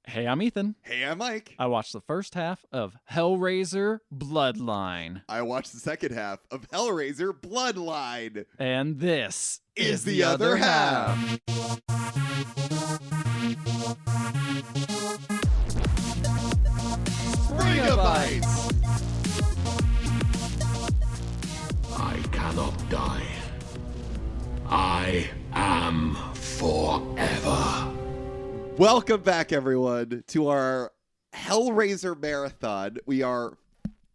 Hey, I'm Ethan. Hey, I'm Mike. I watched the first half of Hellraiser Bloodline. I watched the second half of Hellraiser Bloodline. And this Is the other half. Sprigabytes. I cannot die. I am forever. Welcome back, everyone, to our Hellraiser marathon. We are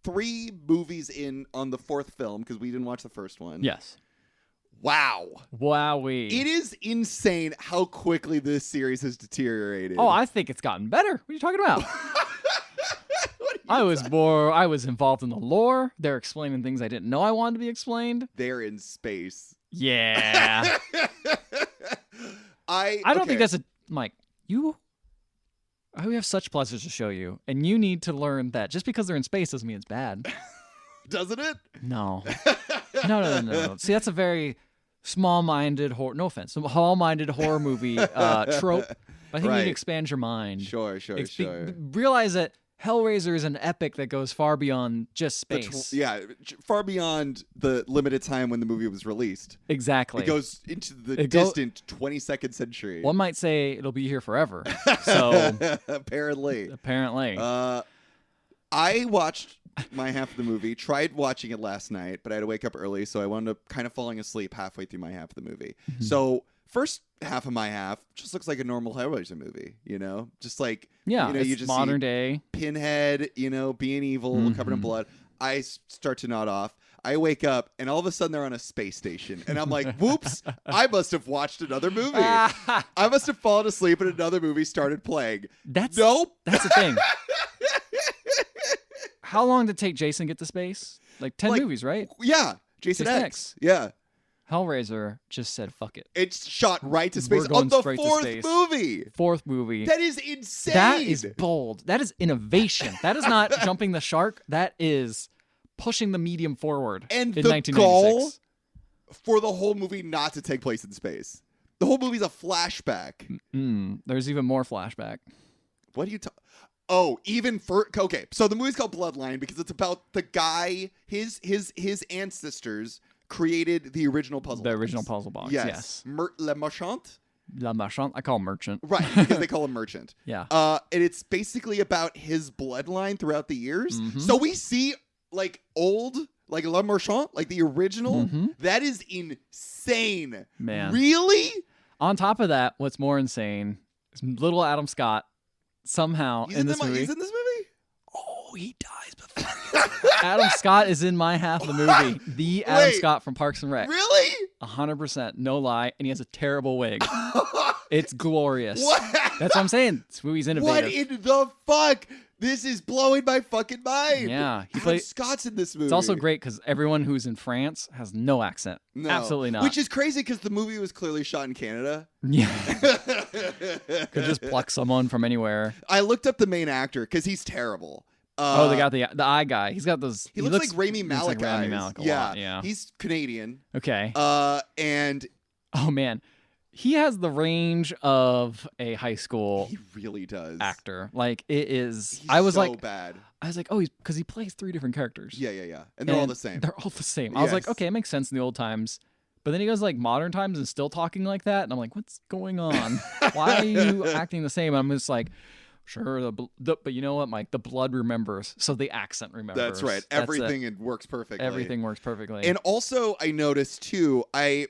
3 movies in on the 4th film because we didn't watch the first one. Yes. Wow. Wowee. It is insane how quickly this series has deteriorated. Oh, I think it's gotten better. What are you talking about? I was involved in the lore. They're explaining things I didn't know I wanted to be explained. They're in space. Yeah. I don't think that's Mike, we have such pleasures to show you, and you need to learn that just because they're in space doesn't mean it's bad. Doesn't it? No. No. See, that's a very small-minded horror. No offense, small-minded horror movie trope. I think you need to expand your mind. Sure. Realize that Hellraiser is an epic that goes far beyond just space. Far beyond the limited time when the movie was released. Exactly. It goes into the distant 22nd century. One might say it'll be here forever. So apparently. I watched my half of the movie, tried watching it last night, but I had to wake up early, so I wound up kind of falling asleep halfway through my half of the movie. Mm-hmm. So first half of my half just looks like a normal Hellraiser movie, just like, you just modern see day Pinhead, being evil, covered in blood. I start to nod off. I wake up, and all of a sudden they're on a space station, and I'm like, whoops, I must have watched another movie. I must have fallen asleep and another movie started playing. Nope. That's the thing. How long did it take Jason to get to space? Like 10 movies, right? Yeah. Jason X. Yeah. Hellraiser just said, fuck it. It's shot right to space We're going on the straight to 4th space. movie. 4th movie. That is insane. That is bold. That is innovation. That is not jumping the shark. That is pushing the medium forward and in the 1996. goal for the whole movie not to take place in space. The whole movie's a flashback. There's even more flashback. What are you talking? Oh, okay. So the movie's called Bloodline because it's about the guy, his ancestors created the original puzzle box. The original puzzle box, yes. Le Marchand? La Marchand? I call him Merchant. Right, because they call him Merchant. Yeah. And it's basically about his bloodline throughout the years. Mm-hmm. So we see, old, Le Marchand, the original. Mm-hmm. That is insane. Man. Really? On top of that, what's more insane is little Adam Scott somehow in this movie. He's in this movie? Oh, he dies before Adam Scott is in my half of the movie. The Adam Scott from Parks and Rec. Really? 100%. No lie. And he has a terrible wig. It's glorious. What? That's what I'm saying. This movie's innovative. What in the fuck? This is blowing my fucking mind. Yeah. Adam Scott's in this movie. It's also great because everyone who's in France has no accent. No. Absolutely not. Which is crazy because the movie was clearly shot in Canada. Yeah. Could just pluck someone from anywhere. I looked up the main actor because he's terrible. They got the eye guy. He's got those. He looks like Rami Malek. Like Rami Malek a lot. Yeah. He's Canadian. Okay. And oh man, he has the range of a high school. He really does. Actor. Like it is. He's I was so like, bad. I was like, oh, he's because he plays 3 different characters. Yeah. And they're all the same. They're all the same. I was like, okay, it makes sense in the old times. But then he goes modern times and still talking like that, and I'm like, what's going on? Why are you acting the same? I'm just like. Sure, but you know what, Mike? The blood remembers, so the accent remembers. That's right. Everything works perfectly. Everything works perfectly. And also, I noticed too. I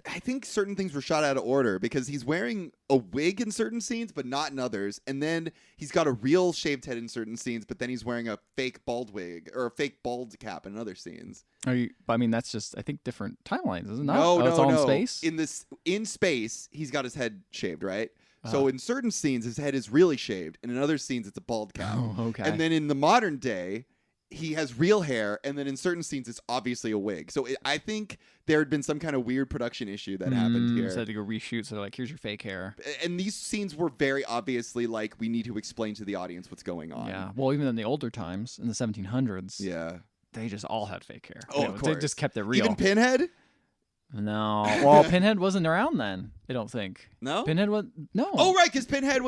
think certain things were shot out of order because he's wearing a wig in certain scenes, but not in others. And then he's got a real shaved head in certain scenes, but then he's wearing a fake bald wig or a fake bald cap in other scenes. I mean, that's just different timelines, isn't it? No, it's all in space. In space, he's got his head shaved, right? So in certain scenes, his head is really shaved, and in other scenes, it's a bald cap. Oh, okay. And then in the modern day, he has real hair, and then in certain scenes, it's obviously a wig. So I think there had been some kind of weird production issue that happened here. So they had to go reshoot, so they're like, here's your fake hair. And these scenes were very obviously we need to explain to the audience what's going on. Yeah, well, even in the older times, in the 1700s, yeah, they just all had fake hair. Oh, of course. They just kept it real. Even Pinhead? No. Well, Pinhead wasn't around then. I don't think. No? Pinhead was no. Oh, right, because Pinhead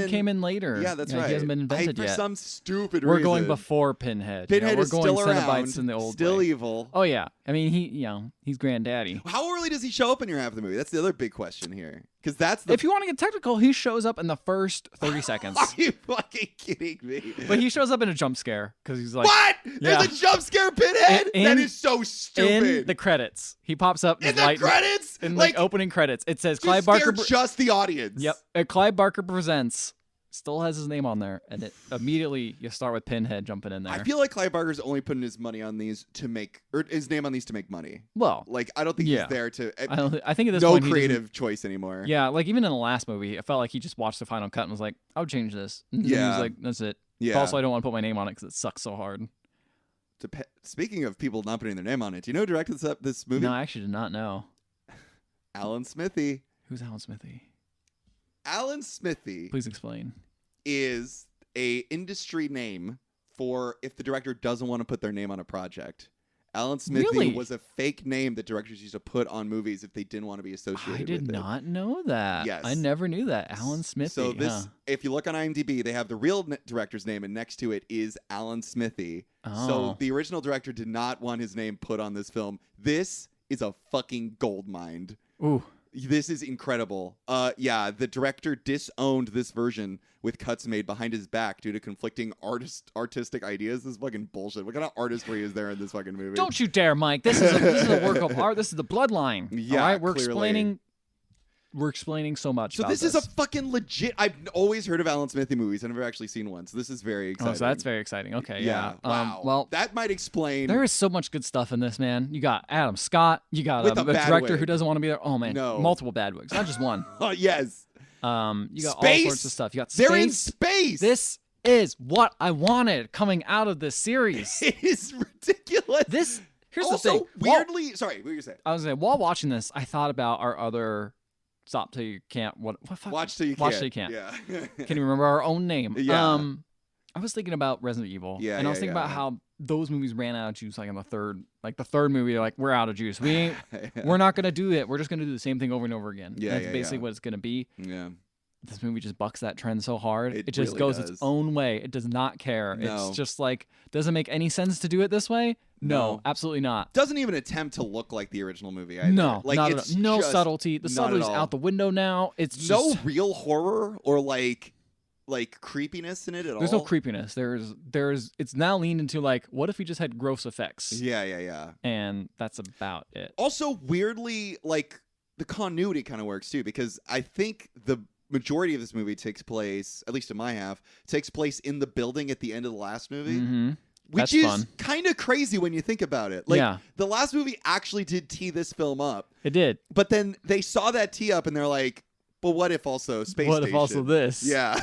came in later. Yeah, that's right. He hasn't been invented for yet. some stupid We're reason. going before Pinhead. Pinhead we're is going still Cenobites around, in the old still way. evil. Oh yeah. I mean, he's granddaddy. How early does he show up in your half of the movie? That's the other big question here. Because that's the. If you want to get technical, he shows up in the first 30 seconds. Are you fucking kidding me? But he shows up in a jump scare because he's like, what? Yeah. There's a jump scare Pinhead? That is so stupid. In the credits, he pops up In the credits? in Like, opening credits. It says to Clive Barker. scare just the audience. Yep. Clive Barker Presents still has his name on there, and it immediately you start with Pinhead jumping in there. I feel like Clive Barker's only putting his money on these to make, or his name on these to make money. Well, Like, I don't think yeah. he's there to. I think at this no point he creative choice anymore. Yeah, like even in the last movie, I felt like he just watched the final cut and was like, "I would change this." And then he Yeah. was like, "That's it." Yeah. But also, I don't want to put my name on it because it sucks so hard. Speaking of people not putting their name on it, do you know who directed this movie? No, I actually did not know. Alan Smithy. Who's Alan Smithy? Alan Smithy Please explain. is a industry name for if the director doesn't want to put their name on a project. Alan Smithy Really? was a fake name that directors used to put on movies if they didn't want to be associated I did with it. not know that. Yes. I never knew that. Alan Smithy. So this, huh. if you look on IMDb, they have the real director's name, and next to it is Alan Smithy. Oh. So the original director did not want his name put on this film. This is a fucking gold mine. Ooh. This is incredible. Yeah, the director disowned this version with cuts made behind his back due to conflicting artistic ideas. This is fucking bullshit. What kind of artistry is there in this fucking movie? Don't you dare, Mike. This is a work of art. This is the Bloodline. Yeah, all right? clearly. We're explaining so much. So about this is a fucking legit. I've always heard of Alan Smithy movies. I've never actually seen one. So this is very exciting. Oh, so that's very exciting. Okay, yeah. Wow. Well, that might explain. there is so much good stuff in this, man. You got Adam Scott. You got With a a bad director wig. who doesn't want to be there. Oh man, No. multiple bad wigs, not just one. Oh yes. You got all Space? sorts of stuff. You got space. They're in space. This is what I wanted coming out of this series. It is ridiculous. Here's also, the thing. weirdly, sorry, what were you saying? I was saying, while watching this, I thought about our other Stop Till You Can't. What fuck? Watch till you Watch can't. Till You Can't. Yeah. Can't even remember our own name. Yeah. I was thinking about Resident Evil. Yeah, and I was yeah, thinking about yeah. how those movies ran out of juice like in the third movie, they're like, we're out of juice. We're not gonna do it. We're just gonna do the same thing over and over again. Yeah, And that's yeah, basically yeah. what it's gonna be. Yeah. This movie just bucks that trend so hard. It It just really goes does. its own way. It does not care. No. It's just like, doesn't make any sense to do it this way? No, No. absolutely not. Doesn't even attempt to look like the original movie either. No, like not at it's all. No just subtlety. The not at subtlety's all. out the window now. It's just No real horror or like creepiness in it at there's all. no creepiness. There's it's now leaned into like, what if we just had gross effects? Yeah, yeah, yeah. And that's about it. Also, weirdly, like the continuity kind of works too, because I think the majority of this movie takes place, at least in my half, takes place in the building at the end of the last movie. Mm-hmm. Which That's is fun. kind of crazy when you think about it. Like, Yeah. the last movie actually did tee this film up, It did. but then they saw that tee up and they're like, but what if also space What station? if also this? Yeah.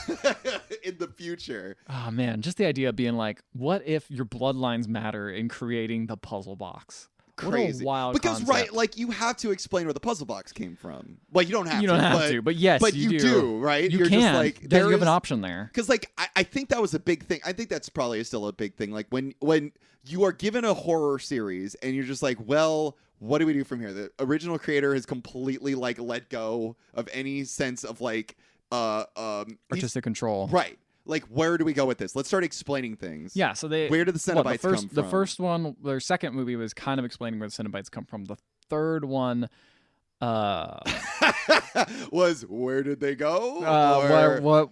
In the future. Oh man, just the idea of being like, what if your bloodlines matter in creating the puzzle box? Crazy. What a wild because concept. right, like you have to explain where the puzzle box came from. Well, you don't have You to. don't have to, but yes, but you do, right? You You're can. just like you have an option there. Because like I think that was a big thing. I think that's probably still a big thing. Like when you are given a horror series and you're just like, well, what do we do from here? The original creator has completely like let go of any sense of like Artistic control. right. Like where do we go with this? Let's start explaining things. Yeah, so they Where did the Cenobites come from? The first one, their second movie was kind of explaining where the Cenobites come from. The third one, was where did they go? Or-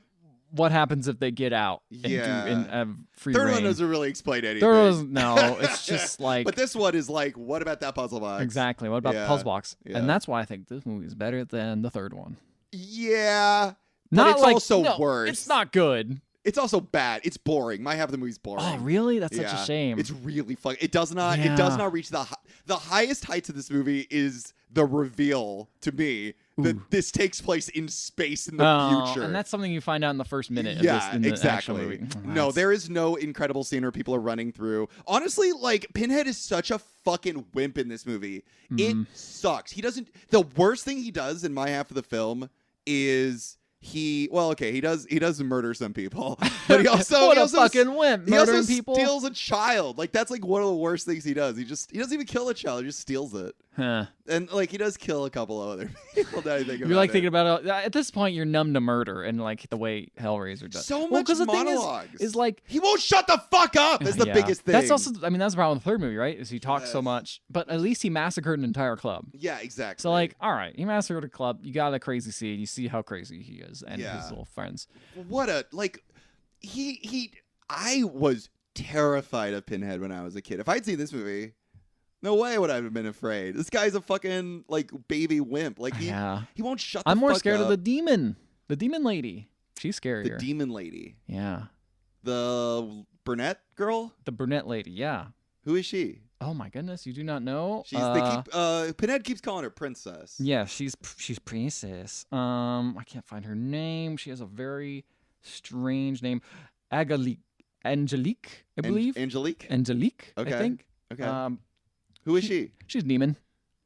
what happens if they get out and Yeah. do and have free Third reign? one doesn't really explain anything. Third one was, no, it's just like But this one is like, what about that puzzle box? exactly. What about Yeah, the puzzle box? yeah. And that's why I think this movie is better than the third one. Yeah. But Not it's like, also no, worse. It's not good. It's also bad. It's boring. My half of the movie's boring. Oh, really? That's such Yeah. a shame. It's really fun. It does not. It Yeah. does not reach the highest heights of this movie. Is the reveal to me that Ooh. this takes place in space in the future. And that's something you find out in the first minute of Yeah, this in the actual exactly. movie. Oh, No, that's- there is no incredible scene where people are running through. Honestly, like Pinhead is such a fucking wimp in this movie. Mm-hmm. It sucks. He doesn't. The worst thing he does in my half of the film is he does murder some people, but he also what he a also fucking wimp, he also murdering people. steals a child. Like that's like one of the worst things he does. He doesn't even kill a child. He just steals it. Huh. And like he does kill a couple of other people that I think You're like thinking about it. At this point, you're numb to murder and like the way Hellraiser does. So much the monologues. Thing is like he won't shut the fuck up. That's the biggest thing. That's also, I mean, that's the problem with the third movie, right? Is he talks so much, but at least he massacred an entire club. Yeah, exactly. So like, all right, he massacred a club. You got a crazy scene. You see how crazy he is and Yeah. his little friends. What a like I was terrified of Pinhead when I was a kid. If I'd seen this movie, no way would I have been afraid. This guy's a fucking like baby wimp. Like he won't shut the I'm more fuck scared up. of the demon lady. She's scarier. The demon lady. Yeah. The brunette girl? The brunette lady, yeah. Who is she? Oh my goodness, you do not know? She's Pinhead keeps calling her princess. Yeah, she's princess. I can't find her name. She has a very strange name. Angelique, I believe. Angelique? Angelique, Okay. I think. Okay. Who is she? She's a demon.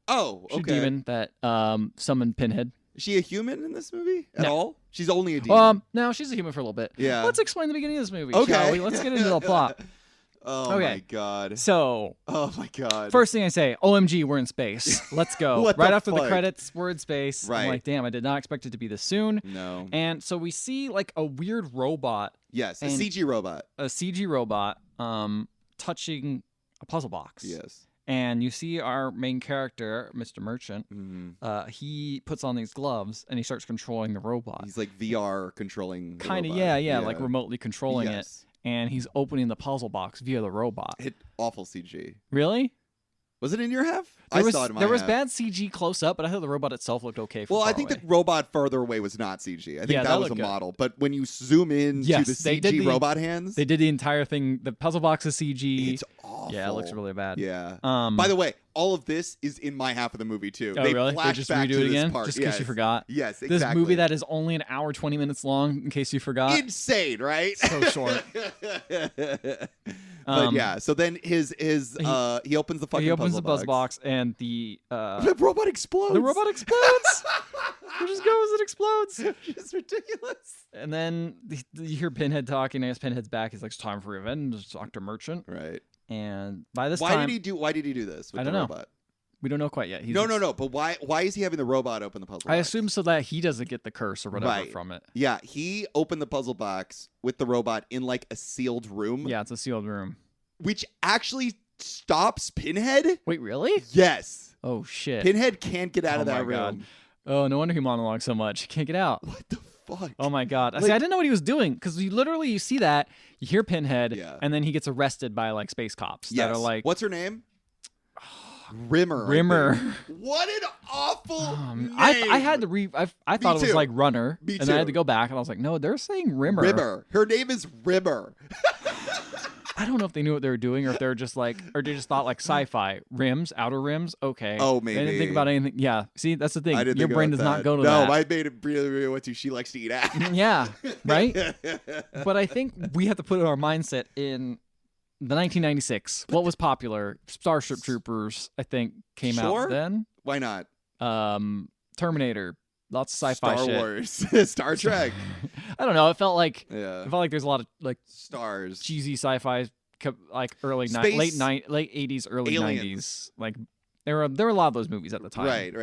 Oh, okay. She's a demon that summoned Pinhead. Is she a human in this movie at all? She's only a demon. No, she's a human for a little bit. Yeah. Let's explain the beginning of this movie, Okay. shall we? Let's get into the plot. Oh Okay. my god. So, Oh my god. first thing I say, OMG, we're in space. Let's go. What Right the after the fuck? credits, we're in space. Right. I'm like, damn, I did not expect it to be this soon. No. And so we see like a weird robot, Yes, a and- CG robot. a CG robot, touching a puzzle box. Yes. And you see our main character, Mr. Merchant. Mm-hmm. He puts on these gloves and he starts controlling the robot. He's like VR controlling. the Kind of, robot. yeah, like remotely controlling Yes. it. And he's opening the puzzle box via the robot. Hit awful CG. Really? Was it in your half? There I was, saw it in my there was half. bad CG close up, but I thought the robot itself looked okay. From Well, far I think away. the robot further away was not CG. I think Yeah, that that was a looked good. model. But when you zoom in Yes, to the they did CG the- robot hands, They did the entire thing. The puzzle box is CG. it's awful. Yeah, it looks really bad. Yeah. Um, By the way, all of this is in my half of the movie too. oh, They really? They flash just back redo to it this again, part. just because yes. you forgot. Yes, This exactly. movie that is only an hour 20 minutes long, in case you forgot. insane, right? So short. But yeah, so then he opens the fucking He opens puzzle the puzzle box and the The robot explodes. the robot explodes. It just goes and explodes. It's ridiculous. And then you hear Pinhead talking. As Pinhead's back, he's like, "It's time for revenge, Dr. Merchant." Right. And by this Why time, did he do this with I the don't know. robot? we don't know quite yet. He's No. But why is he having the robot open the puzzle I box? assume so that he doesn't get the curse or whatever Right. from it. Yeah, he opened the puzzle box with the robot in like a sealed room. Yeah, it's a sealed room. Which actually stops Pinhead? Wait, really? Yes. Oh shit! Pinhead can't get out Oh of that my God. room. Oh, no wonder he monologues so much. He can't get out. What the fuck? Oh my God! Like- See, I didn't know what he was doing because you see that, you hear Pinhead, Yeah. and then he gets arrested by like space cops Yes. that are like, What's her name? Rimmer. I Rimmer. think. What an awful name. I had to I thought it was too. like Runner, Me and then I had too. to go back, and I was like, no, they're saying Rimmer. Rimmer. Her name is Rimmer. I don't know if they knew what they were doing, or if they were just like, or they just thought like sci-fi rims, outer rims. Okay. Oh, They didn't maybe. think about anything. Yeah. See, that's the thing. I didn't Your think brain about does not that. go to no, that. I made it really what she likes to eat ass. Yeah. Right. But I think we have to put our mindset in the 1996. What was popular? Starship Troopers, I think, came Sure. out then. Why not? Terminator, lots of sci-fi Star shit. Wars. Star Trek. I don't know. It felt like Yeah. there's a lot of like Stars. cheesy sci-fi, like early Space- late 80s, early Aliens. 90s. Like there were a lot of those movies at the time. Right.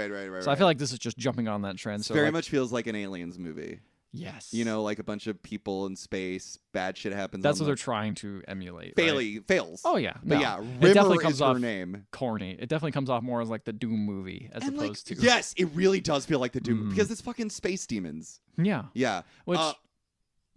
So I feel like this is just jumping on that trend. So very like, much feels like an Aliens movie. yes. You know, like a bunch of people in space, bad shit happens. That's on what they're them. trying to emulate. Right? Fails. Oh yeah. But no. yeah, it Rimmer definitely comes is off her name. corny. It definitely comes off more as like the Doom movie as And like, opposed to yes, it really does feel like the Doom Mhm. because it's fucking space demons. yeah. Yeah, Which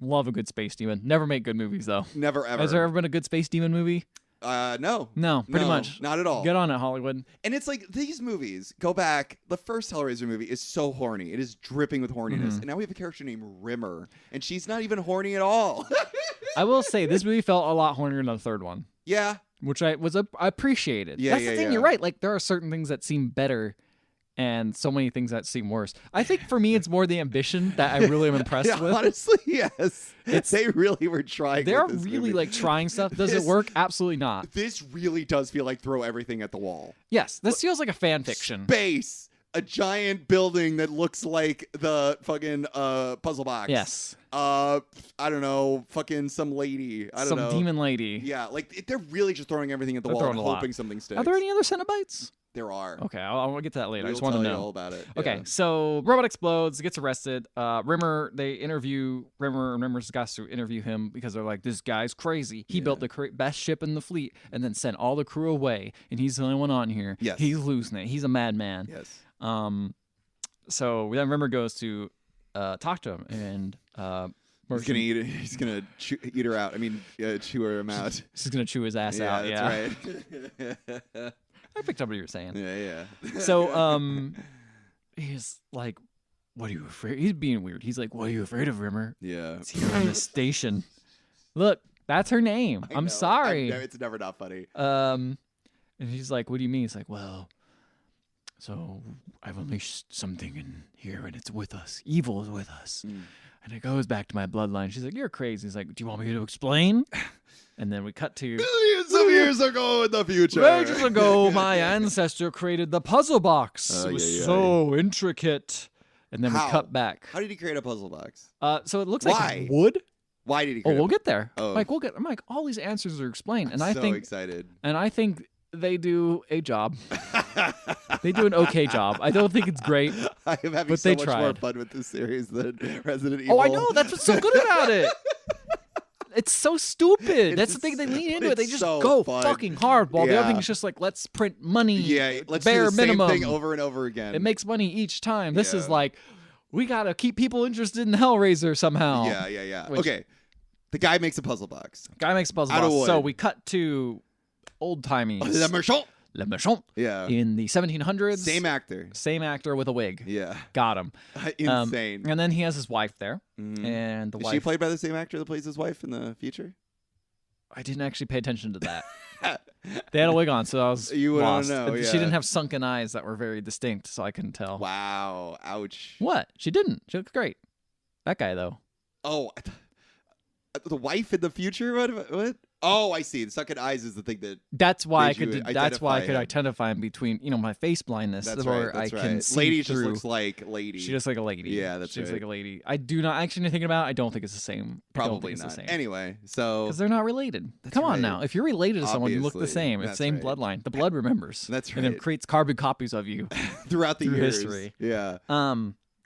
love a good space demon. Never make good movies though. never ever. Has there ever been a good space demon movie? No, No, pretty No, much. not at all. Get on it, Hollywood. And it's like these movies go back. The first Hellraiser movie is so horny. It is dripping with horniness. Mhm. And now we have a character named Rimmer, and she's not even horny at all. I will say this movie felt a lot hornier than the third one, yeah, which I appreciated. Yeah, That's yeah, the thing. yeah. You're right. Like there are certain things that seem better, and so many things that seem worse. I think for me, it's more the ambition that I really am impressed yeah, with. honestly, yes. They really were trying. They're with this really movie. like trying stuff. Does it This- work? Absolutely not. This really does feel like throw everything at the wall. Yes, this feels like a fan fiction. Space, a giant building that looks like the fucking puzzle box. Yes, I don't know, fucking some lady. I don't some know. demon lady. Yeah, like they're really just throwing everything at the They're wall and throwing a lot. hoping something sticks. Are there any other Cenobites? There are. Okay, I'll get to that later. I We'll just want to tell you know. all about it. Okay, Yeah. so robot explodes, gets arrested. They interview Rimmer, and Rimmer's got to interview him because they're like, this guy's crazy. He built the best ship in the fleet and then sent all the crew away, and he's the only one on here. Yes. He's losing it. He's a madman. Yes. So then Rimmer goes to talk to him, and He's gonna eat her out. I mean, chew her out. she's gonna chew his ass out. Yeah, That's right. I picked up what you were saying. Yeah. So he's like, what are you afraid? He's being weird. He's like, what are you afraid of, Rimmer? Yeah. It's here on the station. Look, that's her name. I I'm know. sorry. It's never not funny. And he's like, what do you mean? He's like, well, so I've unleashed something in here and it's with us. Evil is with us. And it goes back to my bloodline. She's like, you're crazy. He's like, do you want me to explain? And then we cut to Millions of years ago in the future. ages ago, my ancestor created the puzzle box. It was so intricate. And then we cut back. How did he create a puzzle box? So it looks Why? like wood. Why did he Oh, create we'll get there. Oh. Like I'm like, all these answers are explained, and I'm I so think excited. and I think they do a job. They do an okay job. I don't think it's great. I am having but so they much more tried. fun with this series than Resident Evil. Oh, I know. That's what's so good about it. It's so stupid. That's the thing. They lean into it. They it's just so go fun. fucking hard. While the other Yeah. thing is just like, let's print money. Yeah, let's bare do the minimum. same thing over and over again. It makes money each time. This is Yeah. like, we gotta keep people interested in Hellraiser somehow. Yeah. Which- Okay, the guy makes a puzzle box. Guy makes a puzzle Out of box. So wood. we cut to old timey. Le Merchant. Le Merchant. Yeah. In the 1700s. Same actor. Same actor with a wig. Yeah. Got him. Insane. And then he has his wife there. Mhm. And the Is wife. she played by the same actor that plays his wife in the future? I didn't actually pay attention to that. They had a wig on, so I was You wouldn't lost. know, She yeah. didn't have sunken eyes that were very distinct, so I couldn't tell. Wow. Ouch. What? She didn't. She looks great. That guy, though. Oh, the wife in the future? What? Oh, I see. The sunken eyes is the thing that. That's why I Made you could. That's why I could identify him. identify him between, my face blindness, That's where right. That's I right. can see Lady through. just looks like lady. She looks like a lady. Yeah, that's she looks right. like a lady. I do not actually thinking about it. I don't think it's the same. Probably not. Anyway, so Because they're not related. Come on right. now. If you're related to someone, you look the Obviously. same. It's That's the same right. bloodline. The blood remembers. That's And it right. creates carbon copies of you. throughout the through years, history. Yeah.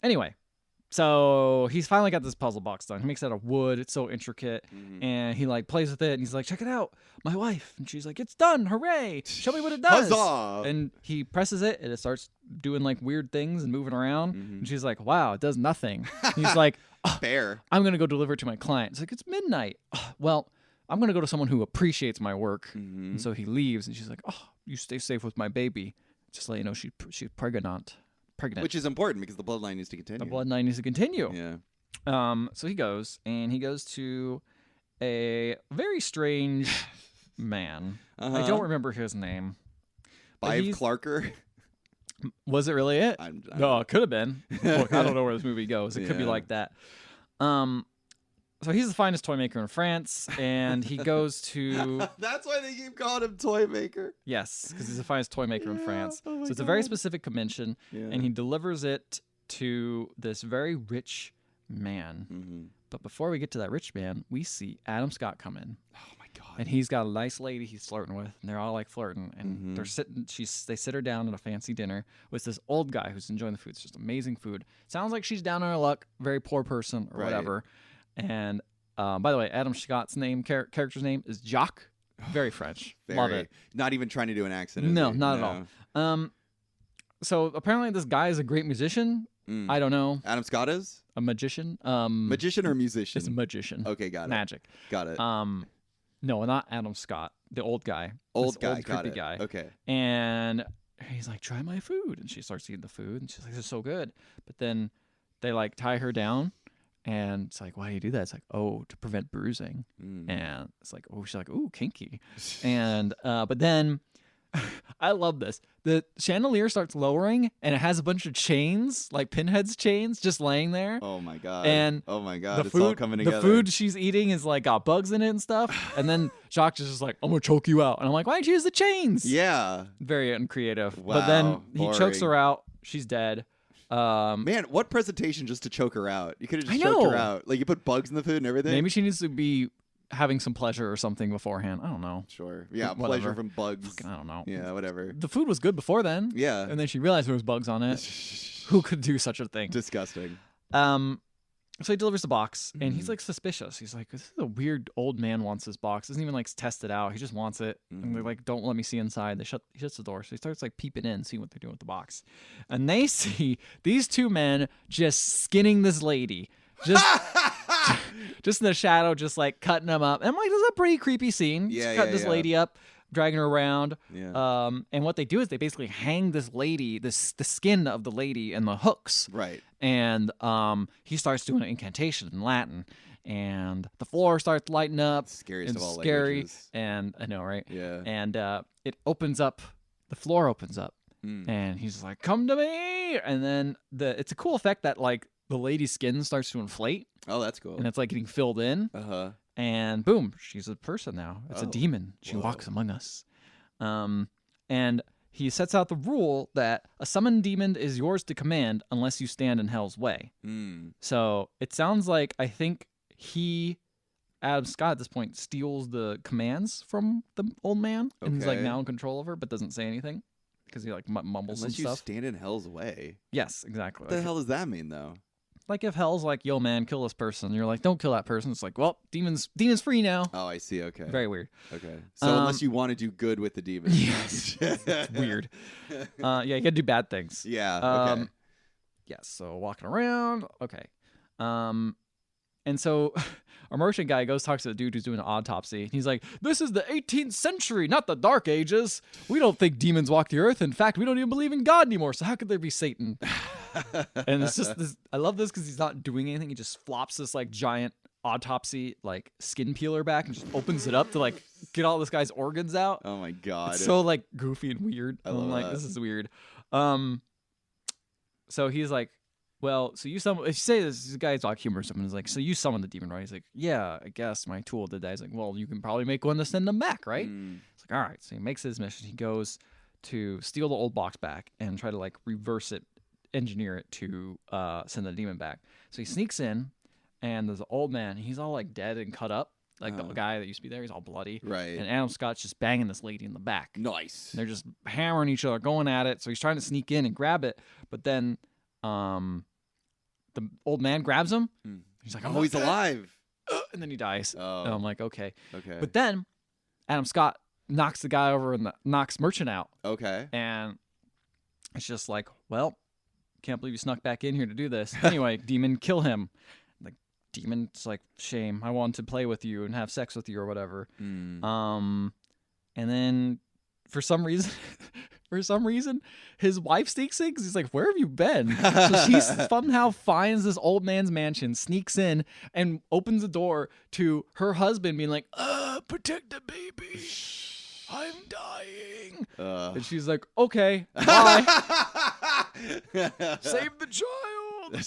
Anyway, so he's finally got this puzzle box done. He makes it out of wood. It's so intricate. Mhm. And he like plays with it and he's like, check it out. My wife. And she's like, it's done. Hooray. Show me what it does. Huzzah! And he presses it and it starts doing like weird things and moving around. Mhm. And she's like, wow, it does nothing. And he's like, Bear. I'm going to go deliver it to my client. It's like, it's midnight. Well, I'm going to go to someone who appreciates my work. Mhm. And so he leaves and she's like, oh, you stay safe with my baby. Just to let you know, she's pregnant. Which is important because the bloodline needs to continue. The bloodline needs to continue. Yeah. So he goes to a very strange man. I Uh-huh. don't remember his name. But Bive he's- Clarker. Was it really it? I'm No, it could have been. Look, I don't know where this movie goes. It could be Yeah. like that. So he's the finest toy maker in France, and he goes to That's why they keep calling him Toy Maker. yes, because he's the finest toy maker in Yeah, France. oh my So it's a very God. specific commission, Yeah. and he delivers it to this very rich man. Mm-hmm. But before we get to that rich man, we see Adam Scott come in. Oh my God. And he's got a nice lady he's flirting with, and they're all like flirting, and they're sitting. They sit her down at a fancy dinner with this old guy who's enjoying the food. It's just amazing food. Sounds like she's down on her luck, very poor person or Right. whatever. And by the way, Adam Scott's name, character's name is Jacques. Very French. Love it. Not even trying to do an accent. is No, he? not at all. So apparently this guy is a great musician. Mm. I don't know, Adam Scott is a magician. magician or musician? It's a magician. Okay, got it. Magic. Got it. No, not Adam Scott, the old guy. Old This guy. old Got creepy it. guy. Okay. And he's like, try my food. And she starts eating the food. And she's like, this is so good. But then they like tie her down. And it's like, why do you do that? It's like, oh, to prevent bruising. Mm. And it's like, oh, she's like, ooh, kinky. And, but then I love this. The chandelier starts lowering and it has a bunch of chains, like Pinhead's chains, just laying there. Oh my God. And oh my God. the It's food, all coming together. the food she's eating is like got bugs in it and stuff. And then Jacques is just like, I'm gonna choke you out. And I'm like, why didn't you use the chains? Yeah. Very uncreative. Wow, But then he chokes boring. her out. She's dead. Man, what presentation just to choke her out? You could have I just choked her know. out. Like you put bugs in the food and everything. Maybe she needs to be having some pleasure or something beforehand. I don't know. Sure. Yeah, Whatever. pleasure from bugs. I don't know. Yeah, whatever. The food was good before then. Yeah. And then she realized there was bugs on it. Who could do such a thing? Disgusting. So he delivers the box, and he's like suspicious. He's like, "This is a weird old man wants this box. Doesn't even like test it out. He just wants it." And they're like, "Don't let me see inside." He shuts the door, so he starts like peeping in, seeing what they're doing with the box, and they see these two men just skinning this lady, just in the shadow, just like cutting them up. And I'm like, "This is a pretty creepy scene." Yeah, just cut this yeah. lady up, dragging her around. Yeah. And what they do is they basically hang this lady, the skin of the lady, and the hooks. Right. And he starts doing an incantation in Latin, and the floor starts lighting up. Scariest It's of all scary, languages. and I know, right? Yeah. And it opens up. The floor opens up, and he's like, "Come to me!" And then it's a cool effect that like the lady's skin starts to inflate, Oh, that's cool. and it's like getting filled in, Uh-huh. and boom, she's a person now. It's a Oh, demon. She whoa. walks among us. And he sets out the rule that a summoned demon is yours to command unless you stand in hell's way. So it sounds like I think Adam Scott at this point steals the commands from the old man and is like Okay. now in control of her, but doesn't say anything because he like mumbles Unless and you stuff. stand in hell's way. Yes, exactly. What the hell does that mean, though? Like if hell's like, "Yo, man, kill this person," you're like, "Don't kill that person." It's like, well, demons free now. Oh, I see. Okay. Very weird. Okay. So unless you want to do good with the demon. Yes, it's weird. Yeah, you gotta do bad things. Yeah. Okay. Yes, so walking around. Okay. And so our merchant guy goes talks to the dude who's doing an autopsy. He's like, "This is the 18th century, not the Dark Ages. We don't think demons walk the earth. In fact, we don't even believe in God anymore. So how could there be Satan?" And it's just this. I love this because he's not doing anything. He just flops this like giant autopsy like skin peeler back and just opens it up to like get all this guy's organs out. Oh my god. It's so like goofy and weird. I love I'm like, that. this is weird. So he's like, "Well, so you summon." If you say this guy's like humorous, and he's like, "So you summoned the demon, right?" He's like, "Yeah, I guess my tool did that." He's like, "Well, you can probably make one to send them back, right?" It's like, "All right." So he makes his mission. He goes to steal the old box back and try to like reverse it, engineer it to send the demon back. So he sneaks in, and there's an old man. He's all like dead and cut up, like the guy that used to be there. He's all bloody. Right. And Adam Scott's just banging this lady in the back. Nice. And they're just hammering each other, going at it. So he's trying to sneak in and grab it, but then the old man grabs him. He's like, Oh, he's alive. and then he dies. Oh. And I'm like, okay. Okay. But then Adam Scott knocks the guy over and knocks Merchant out. Okay. And it's just like, well, can't believe you snuck back in here to do this. Anyway, demon, kill him. Like, demon's like, shame. I wanted to play with you and have sex with you or whatever. And then for some reason, his wife sneaks in because he's like, "Where have you been?" So she somehow finds this old man's mansion, sneaks in, and opens the door to her husband being like, "Protect the baby. I'm dying." And she's like, "Okay, bye. Save the child."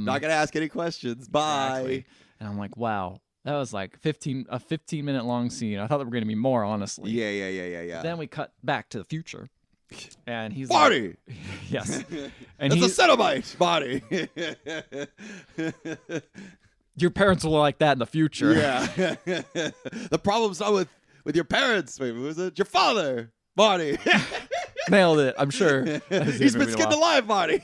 Not gonna ask any questions. Bye. Exactly. And I'm like, wow. That was like a 15-minute long scene. I thought there were going to be more, honestly. Yeah. Then we cut back to the future, and he's Body. like, yes, and That's a he's Cenobite body. your parents will like that in the future. Yeah. The problem's not with your parents. Wait, was it your father? Body. Nailed it. I'm sure. He's been skinned alive. Body.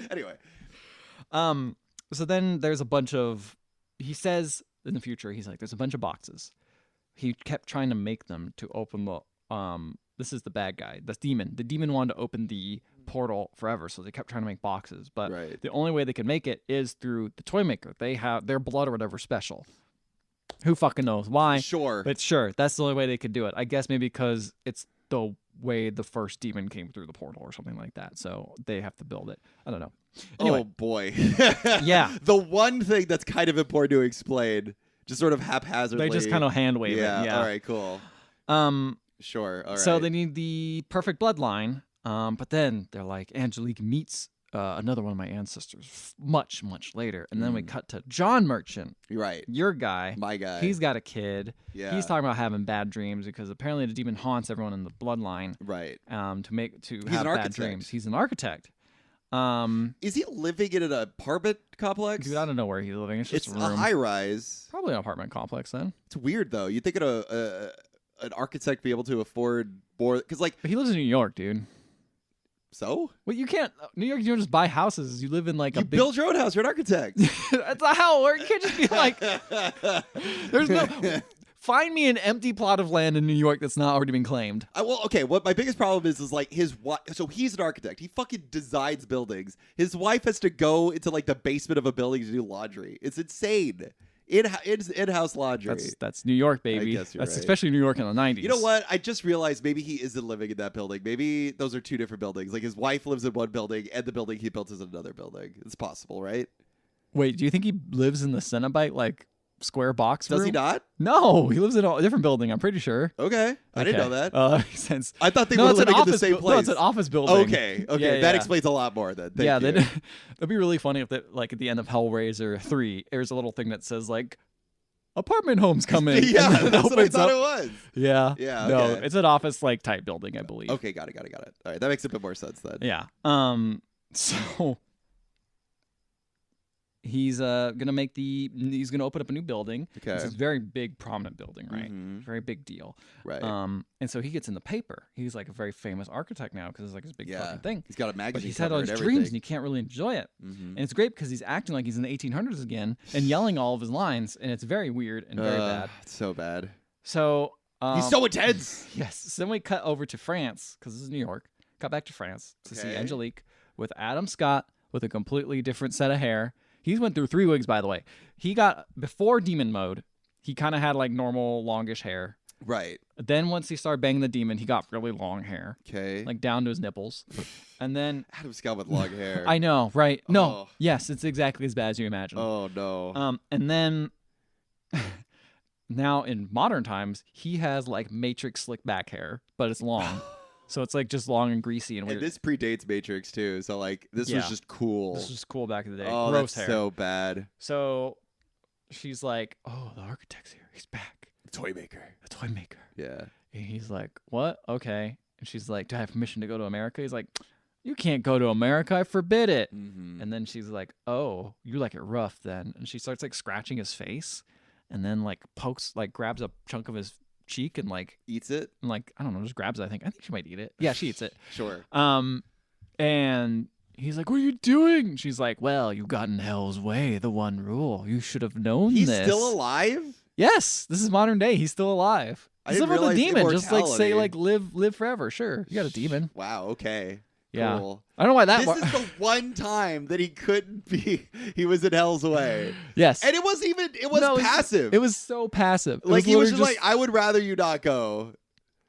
Anyway. So then there's a bunch of. He says in the future, he's like, there's a bunch of boxes. He kept trying to make them to open the. This is the bad guy, the demon. The demon wanted to open the portal forever, so they kept trying to make boxes. But Right. the only way they could make it is through the toy maker. They have their blood or whatever special. Who fucking knows why? Sure. But sure, that's the only way they could do it. I guess maybe because it's the way the first demon came through the portal or something like that. So they have to build it. I don't know. Anyway, Oh boy. Yeah. The one thing that's kind of important to explain, just sort of haphazardly. they just kind of hand wave it. Yeah. All right. Cool. Sure. All right. So they need the perfect bloodline. But then they're like, Angelique meets another one of my ancestors much, much later. And then we cut to John Merchant, You're right. your guy. My guy. He's got a kid. Yeah. He's talking about having bad dreams because apparently the demon haunts everyone in the bloodline right. to have an bad architect. dreams. He's an architect. Is he living in an apartment complex? Dude, I don't know where he's living. It's just It's a a room. high rise. Probably an apartment complex then. It's weird though. You think an architect be able to afford more? Because like, But he lives in New York, dude. so Well, you can't. New York, you don't just buy houses. You live in like you a big. build your own house. You're an architect. That's not how it works. You can't just be like. There's no. Find me an empty plot of land in New York that's not already been claimed. Well, okay. What my biggest problem is like his wife. So he's an architect. He fucking designs buildings. His wife has to go into like the basement of a building to do laundry. It's insane. It's in-house laundry. That's New York, baby. guess you're That's right. especially New York in the 90s. You know what? I just realized maybe he isn't living in that building. Maybe those are two different buildings. Like his wife lives in one building and the building he built is in another building. It's possible, right? Wait, do you think he lives in the Cenobite like square box Does room? he not? No, he lives in a different building. I'm pretty sure. Okay. I didn't know that. That makes sense. I thought they No, were it's an living in the office same No, place. it's an office building. Okay. Yeah, That yeah. explains a lot more then. Thank Yeah, you. that'd be really funny if like at the end of Hellraiser 3, there's a little thing that says like apartment homes coming. Yeah, and then it that's what I opens thought up. it was. Yeah. Yeah, No, okay. it's an office like type building, I believe. Okay, got it. All right, that makes a bit more sense then. Yeah. So he's gonna open up a new building. Okay. It's this very big, prominent building, right? Mhm. Very big deal. Right. And so he gets in the paper. He's like a very famous architect now because it's like his big yeah. fucking thing. He's got a But magazine he's had cover all and these everything. dreams and he can't really enjoy it. Mhm. And it's great because he's acting like he's in the 1800s again and yelling all of his lines, and it's very weird and very bad. It's so bad. So He's so intense. yes. So then we cut over to France because this is New York. Cut back to France to see Okay. Angelique with Adam Scott with a completely different set of hair. He's went through 3 wigs, by the way. He got before demon mode. He kind of had like normal longish hair. Right. Then once he started banging the demon, he got really long hair, Okay. like down to his nipples. And then Adam Scott with long hair. I know, right? No, Oh. yes, it's exactly as bad as you imagine. Oh no. And then now in modern times, he has like Matrix slick back hair, but it's long. So it's like just long and greasy and weird. And this predates Matrix too, so like this was Yeah. just cool. This was cool back in the day. Oh, Gross that's hair. so bad. So she's like, "Oh, the architect's here. He's back. Toy maker. The toy maker." Yeah. And he's like, "What? Okay." And she's like, "Do I have permission to go to America?" He's like, "You can't go to America. I forbid it." Mm-hmm. And then she's like, "Oh, you like it rough then?" And she starts like scratching his face, and then like grabs a chunk of his cheek and like Eats it. I don't know, just grabs it. I think she might eat it. Yeah, she eats it. Sure. And he's like, "What are you doing?" She's like, "Well, you got in hell's way. The one rule. You should have known He's this." still alive. Yes, this is modern day. He's still alive. I He's didn't living with a realize demon. Just like say, immortality. like live forever. Sure, you got a demon. Wow. Okay. Yeah. Cool. I don't know why that. This is the one time that he couldn't be. He was in hell's way, Yes, and it was No, passive. It was so passive. It like he was literally just like, I would rather you not go.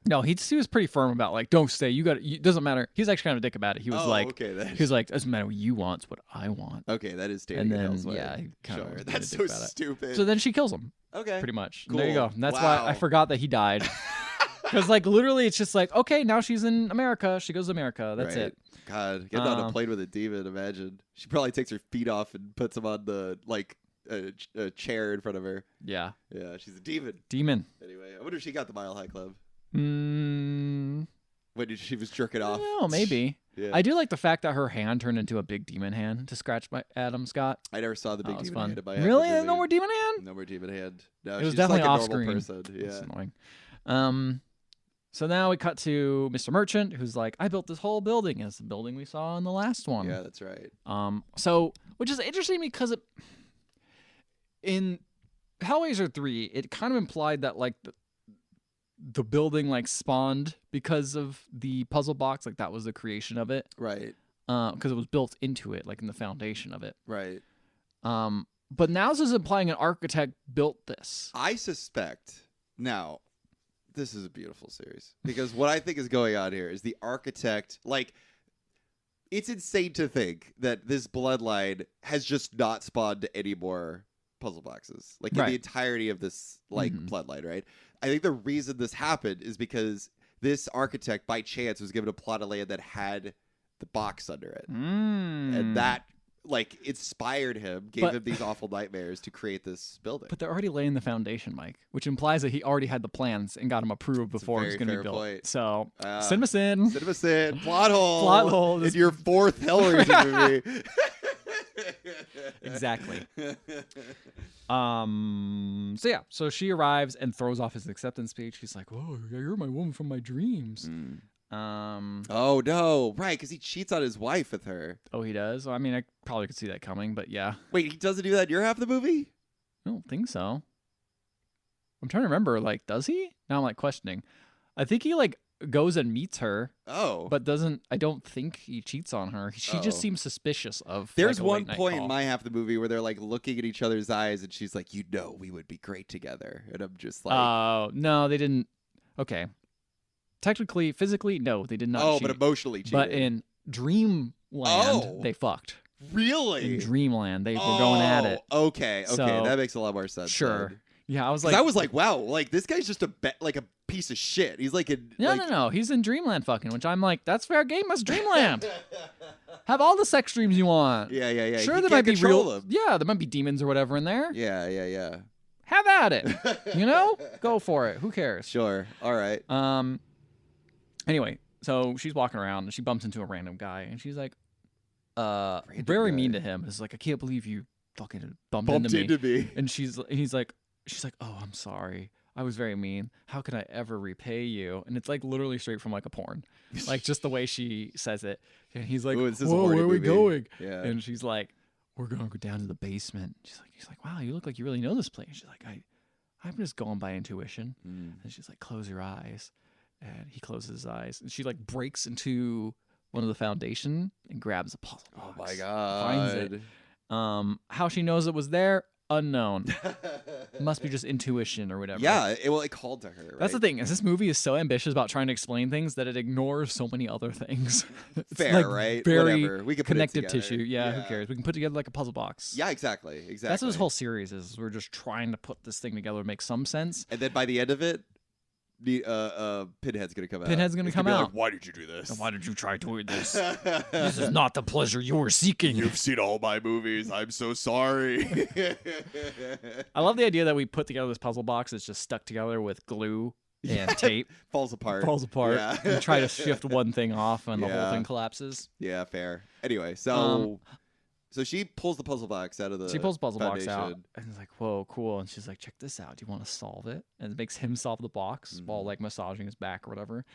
no. He was pretty firm about like, don't stay. You got it. Doesn't matter. He was actually kind of a dick about it. He was like, okay, he was like, doesn't matter what you want. It's what I want. okay, that is And standing in then hell's way. yeah, he kind Sure, of that's a so dick about it. stupid. So then she kills him. Okay, Pretty much. Cool. There you go. And that's Wow. why I forgot that he died. Because like literally, it's just like, okay, now she's in America. She goes to America. That's Right. it. God, getting on a plane with a demon. Imagine she probably takes her feet off and puts them on the a chair in front of her. Yeah. Yeah, she's a demon. Demon. Anyway, I wonder if she got the Mile High Club Mm, when she was jerking I off. don't know, maybe. Yeah. I do like the fact that her hand turned into a big demon hand to scratch my Adam Scott. I never saw the big That was demon fun. hand in my hand. Really? in the No more movie. demon hand? No more demon hand. No, It was she's definitely like a off normal screen. person. That's Yeah. annoying. So now we cut to Mr. Merchant, who's like, I built this whole building. It's the building we saw in the last one. Yeah, that's right. So which is interesting because in Hellraiser 3, it kind of implied that like the building like spawned because of the puzzle box, like that was the creation of it. Right. Because it was built into it, like in the foundation of it. Right. But now this is implying an architect built this. I suspect now. This is a beautiful series because what I think is going on here is the architect, like, it's insane to think that this bloodline has just not spawned any more puzzle boxes, like in Right. the entirety of this bloodline, right? I think the reason this happened is because this architect, by chance, was given a plot of land that had the box under it, and that like inspired him, gave him these awful nightmares to create this building. But they're already laying the foundation, Mike, which implies that he already had the plans and got them approved before it was going to be built. Point. So, cinema sin. Cinema sin. Plot hole. Plot hole. In your 4th Hellraiser movie. Exactly. So she arrives and throws off his acceptance speech. He's like, "Oh, you're my woman from my dreams." Oh no, right? Because he cheats on his wife with her. Oh, he does. Well, I mean, I probably could see that coming, but yeah. Wait, he doesn't do that in your half of the movie? I don't think so. I'm trying to remember. Like, does he? Now I'm like questioning. I think he like goes and meets her. Oh, but doesn't. I don't think he cheats on her. She just seems suspicious of. There's like, one point in my half of the movie where they're like looking at each other's eyes, and she's like, "You know, we would be great together," and I'm just like, "Oh no, they didn't." Okay, technically, physically, no, they did not. Oh, cheat. but emotionally, cheated. But in Dreamland, they fucked. Really? In Dreamland, they were going at it. Okay, So, that makes a lot more sense. Sure. Then. Yeah, I was like, wow, like this guy's just a piece of shit. He's like no, he's in Dreamland fucking, which I'm like, that's fair game. That's Dreamland. Have all the sex dreams you want. Yeah. Sure, there might be real. Yeah, there might be demons or whatever in there. Yeah. Have at it. You know, go for it. Who cares? Sure. All right. Anyway, so she's walking around and she bumps into a random guy and she's like, very mean to him. It's like, I can't believe you fucking bumped into me. And she's like, oh, I'm sorry. I was very mean. How can I ever repay you? And it's like literally straight from like a porn, like just the way she says it. And he's like, whoa, where are we going? Yeah. And she's like, we're gonna go down to the basement. He's like, wow, you look like you really know this place. She's like, I'm just going by intuition. And she's like, close your eyes. And he closes his eyes. And she like breaks into one of the foundation and grabs a puzzle box. Oh my god! Finds it. How she knows it was there, unknown. Must be just intuition or whatever. Yeah, it called to her. Right? That's the thing. Is this movie is so ambitious about trying to explain things that it ignores so many other things. It's fair, like right? Very Whatever. We can put connective it together. tissue. Yeah, who cares? We can put together like a puzzle box. Yeah, exactly. That's what this whole series is. We're just trying to put this thing together to make some sense. And then by the end of it, Pinhead's gonna come out. Pinhead's gonna come out. Like, why did you do this? Why did you try doing this? This is not the pleasure you were seeking. You've seen all my movies. I'm so sorry. I love the idea that we put together this puzzle box that's just stuck together with glue and tape. Falls apart. Yeah. And try to shift one thing off and the whole thing collapses. Yeah, fair. Anyway, so she pulls the puzzle box out of the. She pulls the puzzle box out, foundation. and it's like, "Whoa, cool!" And she's like, "Check this out. Do you want to solve it?" And it makes him solve the box while like massaging his back or whatever.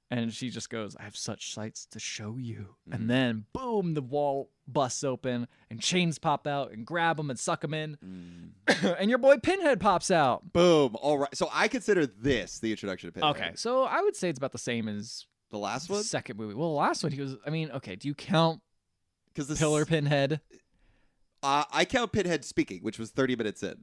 And she just goes, "I have such sights to show you." And then, boom! The wall busts open, and chains pop out and grab him and suck him in. And your boy Pinhead pops out. Boom! All right. So I consider this the introduction to Pinhead. Okay, so I would say it's about the same as the last one. Second movie. Well, the last one, he was. I mean, okay. Do you count? Because the Pillar Pinhead. I count Pinhead speaking, which was 30 minutes in.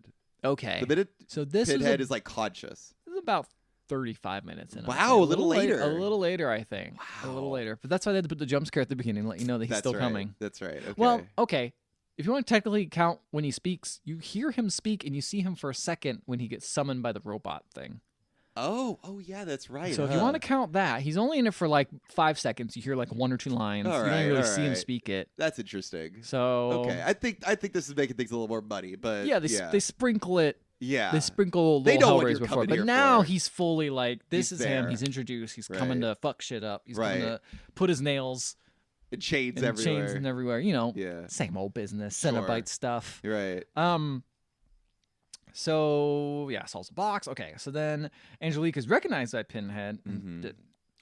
Okay. The minute so this Pinhead is like conscious. This is about 35 minutes in. Wow, a little later. A little later, I think. Wow. A little later. But that's why they had to put the jump scare at the beginning and let you know that he's still coming. That's right. Okay. Well, okay. If you want to technically count when he speaks, you hear him speak and you see him for a second when he gets summoned by the robot thing. Oh yeah, that's right. So if you want to count that, he's only in it for like 5 seconds. You hear like 1 or 2 lines. All you right, don't really see him speak it. That's interesting. So okay, I think this is making things a little more muddy, but yeah, they sprinkle it. Yeah, they sprinkle they little know what Hellraiser you're before, coming but here now for. he's fully like this He's is him. there. He's introduced. He's Right. coming to fuck shit up. He's Right. coming to put his nails and chains and everywhere. chains and everywhere. You know, Yeah. same old business. Sure. Cenobite stuff. Right. So yeah, solves the box. Okay, so then Angelique is recognized by Pinhead.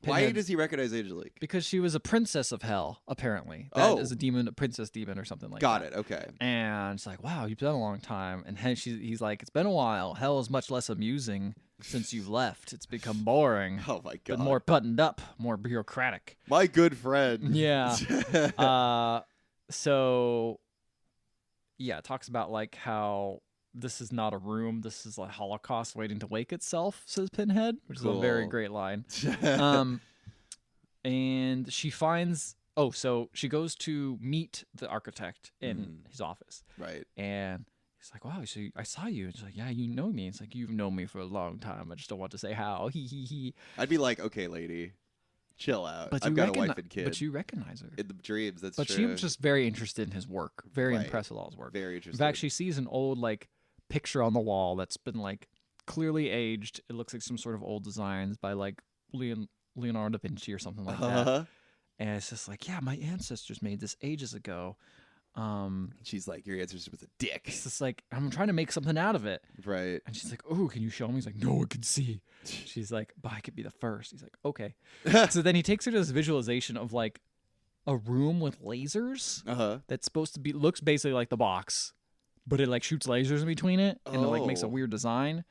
Why does he recognize Angelique? Because she was a princess of hell, apparently. That is a demon, a princess demon or something like Got that. it. Okay. And it's like, wow, you've been a long time. And he's like, it's been a while. Hell is much less amusing since you've left. It's become boring. Oh my god. But more buttoned up, more bureaucratic. My good friend. Yeah. So yeah, it talks about like how this is not a room. This is a Holocaust waiting to wake itself, says Pinhead, which is a very great line. And she finds, so she goes to meet the architect in his office. Right. And he's like, wow, so I saw you. And she's like, yeah, you know me. It's like, you've known me for a long time. I just don't want to say how. He. I'd be like, okay, lady. Chill out. But I've got a wife and kid. But you recognize her. In the dreams, that's But true. she was just very interested in his work. Very Right. impressed with all his work. very In interesting. fact, she sees an old like picture on the wall that's been like clearly aged. It looks like some sort of old designs by like Leonardo da Vinci or something like that. And it's just like, yeah, my ancestors made this ages ago. She's like, your ancestor was a dick. It's just like, I'm trying to make something out of it. Right. And she's like, oh, can you show me? He's like, no one can see. She's like, but I could be the first. He's like, okay. So then he takes her to this visualization of like a room with lasers that's supposed to be, looks basically like the box, but it like shoots lasers in between it and it like makes a Oh. weird design.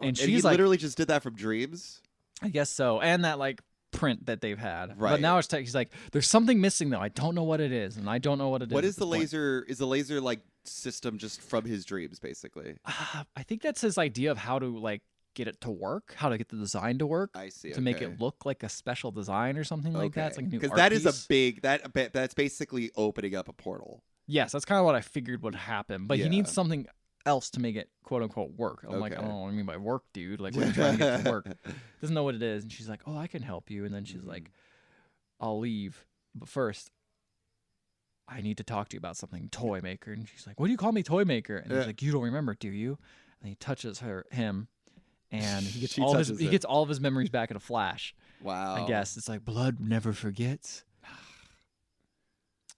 And he she's like, literally just did that from dreams? I guess so. And that like print that they've had. Right. But now he's like, there's something missing though. I don't know what it is. And I don't know what it is. What at is the this point. laser? Is the laser like system just from his dreams, basically? I think that's his idea of how to like get it to work, how to get the design to work. I see. To make it look like a special design or something like that. It's like a new because art that is piece. a big that's basically opening up a portal. Yes, that's kind of what I figured would happen. But he Yeah. needs something else to make it quote unquote work. I'm like, I Okay. don't know what I mean by work, dude. Like, what are you trying to get to work? Doesn't know what it is. And she's like, oh, I can help you. And then she's like, I'll leave. But first, I need to talk to you about something, toy maker. And she's like, what do you call me, toy maker? And he's like, you don't remember, do you? And he touches him, and he gets She all touches him. gets all of his memories back in a flash. Wow. I guess it's like blood never forgets.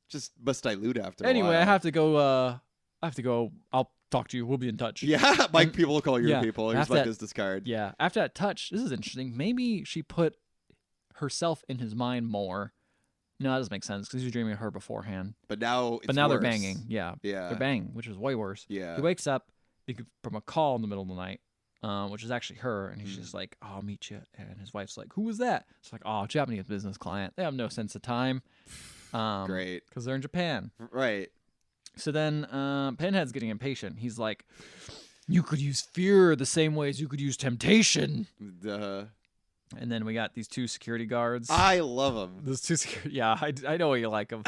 Just must dilute after. a Anyway, while. I have to go. I'll talk to you. We'll be in touch. Yeah, Mike. And- People will call your yeah, people. Here's after my that- business card. Yeah. After that touch, this is interesting. Maybe she put herself in his mind more. No, that doesn't make sense because he was dreaming of her beforehand. But now, it's But now they're worse. banging. Yeah. Yeah. They're banging, which is way worse. Yeah. He wakes up from a call in the middle of the night, which is actually her, and he's just like, oh, I'll meet you. And his wife's like, who was that? It's like, oh, Japanese business client. They have no sense of time. Great. Because they're in Japan. Right. So then Pinhead's getting impatient. He's like, you could use fear the same way as you could use temptation. And then we got these two security guards. I love him. Those two security, yeah, I know you like them.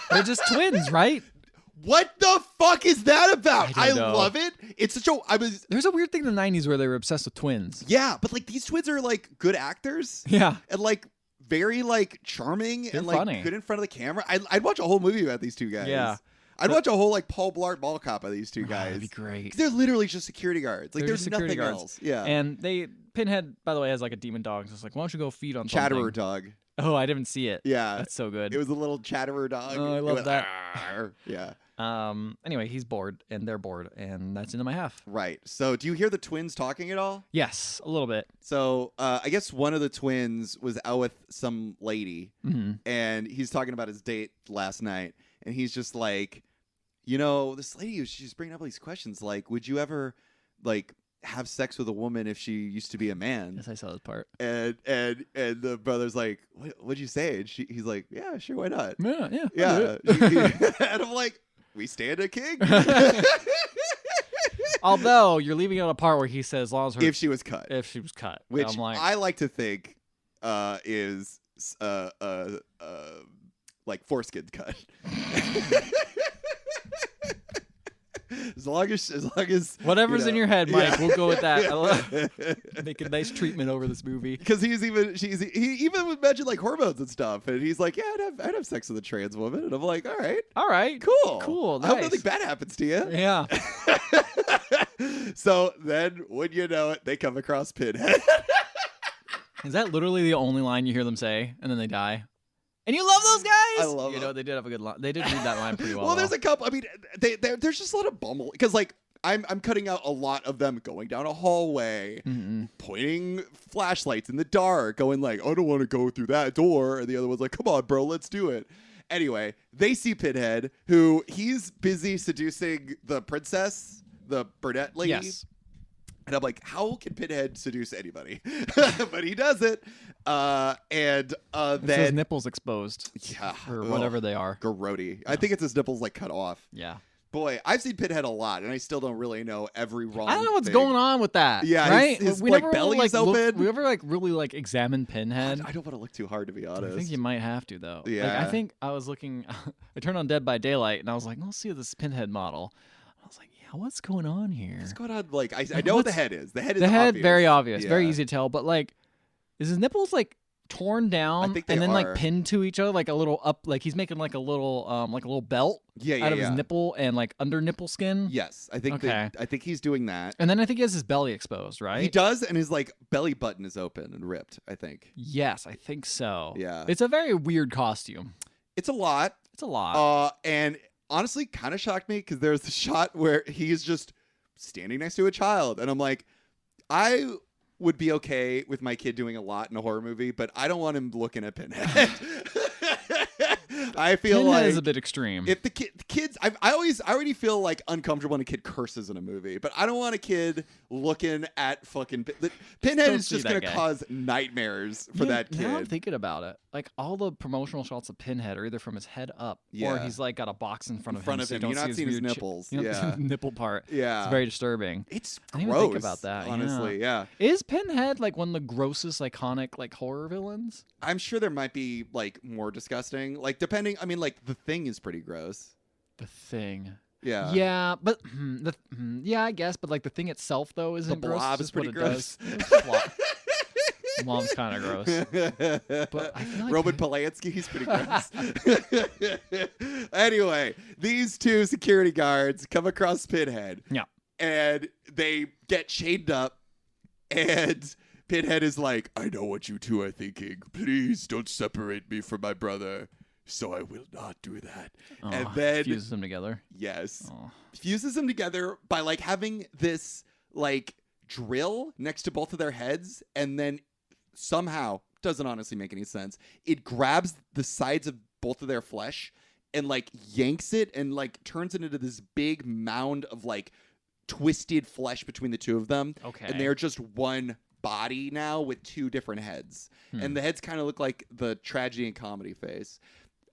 They're just twins, right? What the fuck is that about? I don't know. love it. It's such a. There's a weird thing in the 90s where they were obsessed with twins. Yeah, but like these twins are like good actors Yeah. and like very like charming They're and like funny. good in front of the camera. I'd watch a whole movie about these two guys. Yeah. I'd watch a whole like Paul Blart Mall Cop of these two Oh, guys. that'd be great. 'Cause they're literally just security guards. Like They're there's just security nothing guards. else. Yeah. And Pinhead, by the way, has like a demon dog. So it's like, why don't you go feed on Chatterer something? dog. Oh, I didn't see it. Yeah. That's so good. It was a little chatterer dog. Oh, I It love went, that. "Arr." Yeah. Anyway, he's bored and they're bored, and that's into my half. Right. So do you hear the twins talking at all? Yes, a little bit. So I guess one of the twins was out with some lady, Mm-hmm. and he's talking about his date last night, and he's just like, you know, this lady, she's bringing up all these questions, like, would you ever, like, have sex with a woman if she used to be a man? Yes, I saw this part. And the brother's like, what'd you say? And he's like, yeah, sure, why not? Yeah, yeah. Yeah. I'll do it. And I'm like, we stand a king. Although you're leaving out a part where he says, as long as her, If she was cut. if she was cut, Which I'm like, I like to think is like foreskin cut. as long as whatever's in your head, Mike, yeah. we'll go with that. I love make a nice treatment over this movie. Because he even would mention like hormones and stuff, and he's like, yeah, I'd have sex with a trans woman, and I'm like, all right, All right, cool, Nice. I hope nothing bad happens to you. Yeah. So then, when you know it, they come across Pinhead. Is that literally the only line you hear them say, and then they die? And you love those guys. I love You know, them. they did have a good line. They did read that line pretty well. Well, there's though. a couple. I mean, there's just a lot of bumble because like I'm cutting out a lot of them going down a hallway, pointing flashlights in the dark, going like, I don't want to go through that door, and the other one's like, come on, bro, let's do it. Anyway, they see Pinhead, who he's busy seducing the princess, the brunette lady. Yes. And I'm like, how can Pinhead seduce anybody? But he does it. It's his Then nipples exposed. yeah, Or ugh, whatever they are. grody. I think it's his nipples like cut off. Yeah. Boy, I've seen Pinhead a lot, and I still don't really know every wrong. I don't know what's thing. going on with that. Yeah, right. his, we like, never really, belly's open. we ever like really like examine Pinhead. I don't want to look too hard, to be honest. I think you might have to though. Like, Yeah. I think I was looking. I turned on Dead by Daylight, and I was like, let's see this Pinhead model. I was like, yeah, what's going on here? What's going on? Like, I Like, know what the what's- head is. The head is The head, obvious. very obvious, very Yeah. easy to tell. But like, is his nipples like torn down think they and then are. like pinned to each other, like a little up, like he's making like a little belt out of his nipple and like under nipple skin. Yes, I think. Okay. I think he's doing that. And then I think he has his belly exposed, right? He does, and his like belly button is open and ripped. I think. Yes, I think so. Yeah. It's a very weird costume. It's a lot. It's a lot. And honestly, kind of shocked me because there's the shot where he's just standing next to a child, and I'm like, I would be okay with my kid doing a lot in a horror movie, but I don't want him looking at Pinhead. I feel Pinhead like is a bit extreme. if the kids, I already feel like uncomfortable when a kid curses in a movie, but I don't want a kid looking at fucking Pinhead Don't is see just that going to guy. cause nightmares for that kid. Now I'm thinking about it. Like all the promotional shots of Pinhead are either from his head up, or Yeah. he's like got a box in front of him. So you You're don't not see seeing his weird nipples. You don't see Yeah. the nipple part. Yeah. It's very disturbing. It's I didn't gross. even think about that. Honestly, yeah. Is Pinhead like one of the grossest iconic like horror villains? I'm sure there might be like more disgusting. Like depending, I mean, like the Thing is pretty gross. The Thing. Yeah. Yeah, but yeah, I guess. But like the Thing itself though isn't The gross. Blob it's is just what pretty it gross. does. Blob's kind of gross. But I feel like Roman Polanski, he's pretty gross. Anyway, these two security guards come across Pinhead. Yeah. And they get chained up, and Pinhead is like, I know what you two are thinking. Please don't separate me from my brother. So I will not do that. And then fuses them together. yes. Oh. Fuses them together by like having this like drill next to both of their heads, and then somehow, doesn't honestly make any sense, it grabs the sides of both of their flesh and like yanks it and like turns it into this big mound of like twisted flesh between the two of them. Okay. And they're just one body now with two different heads. And the heads kind of look like the tragedy and comedy face.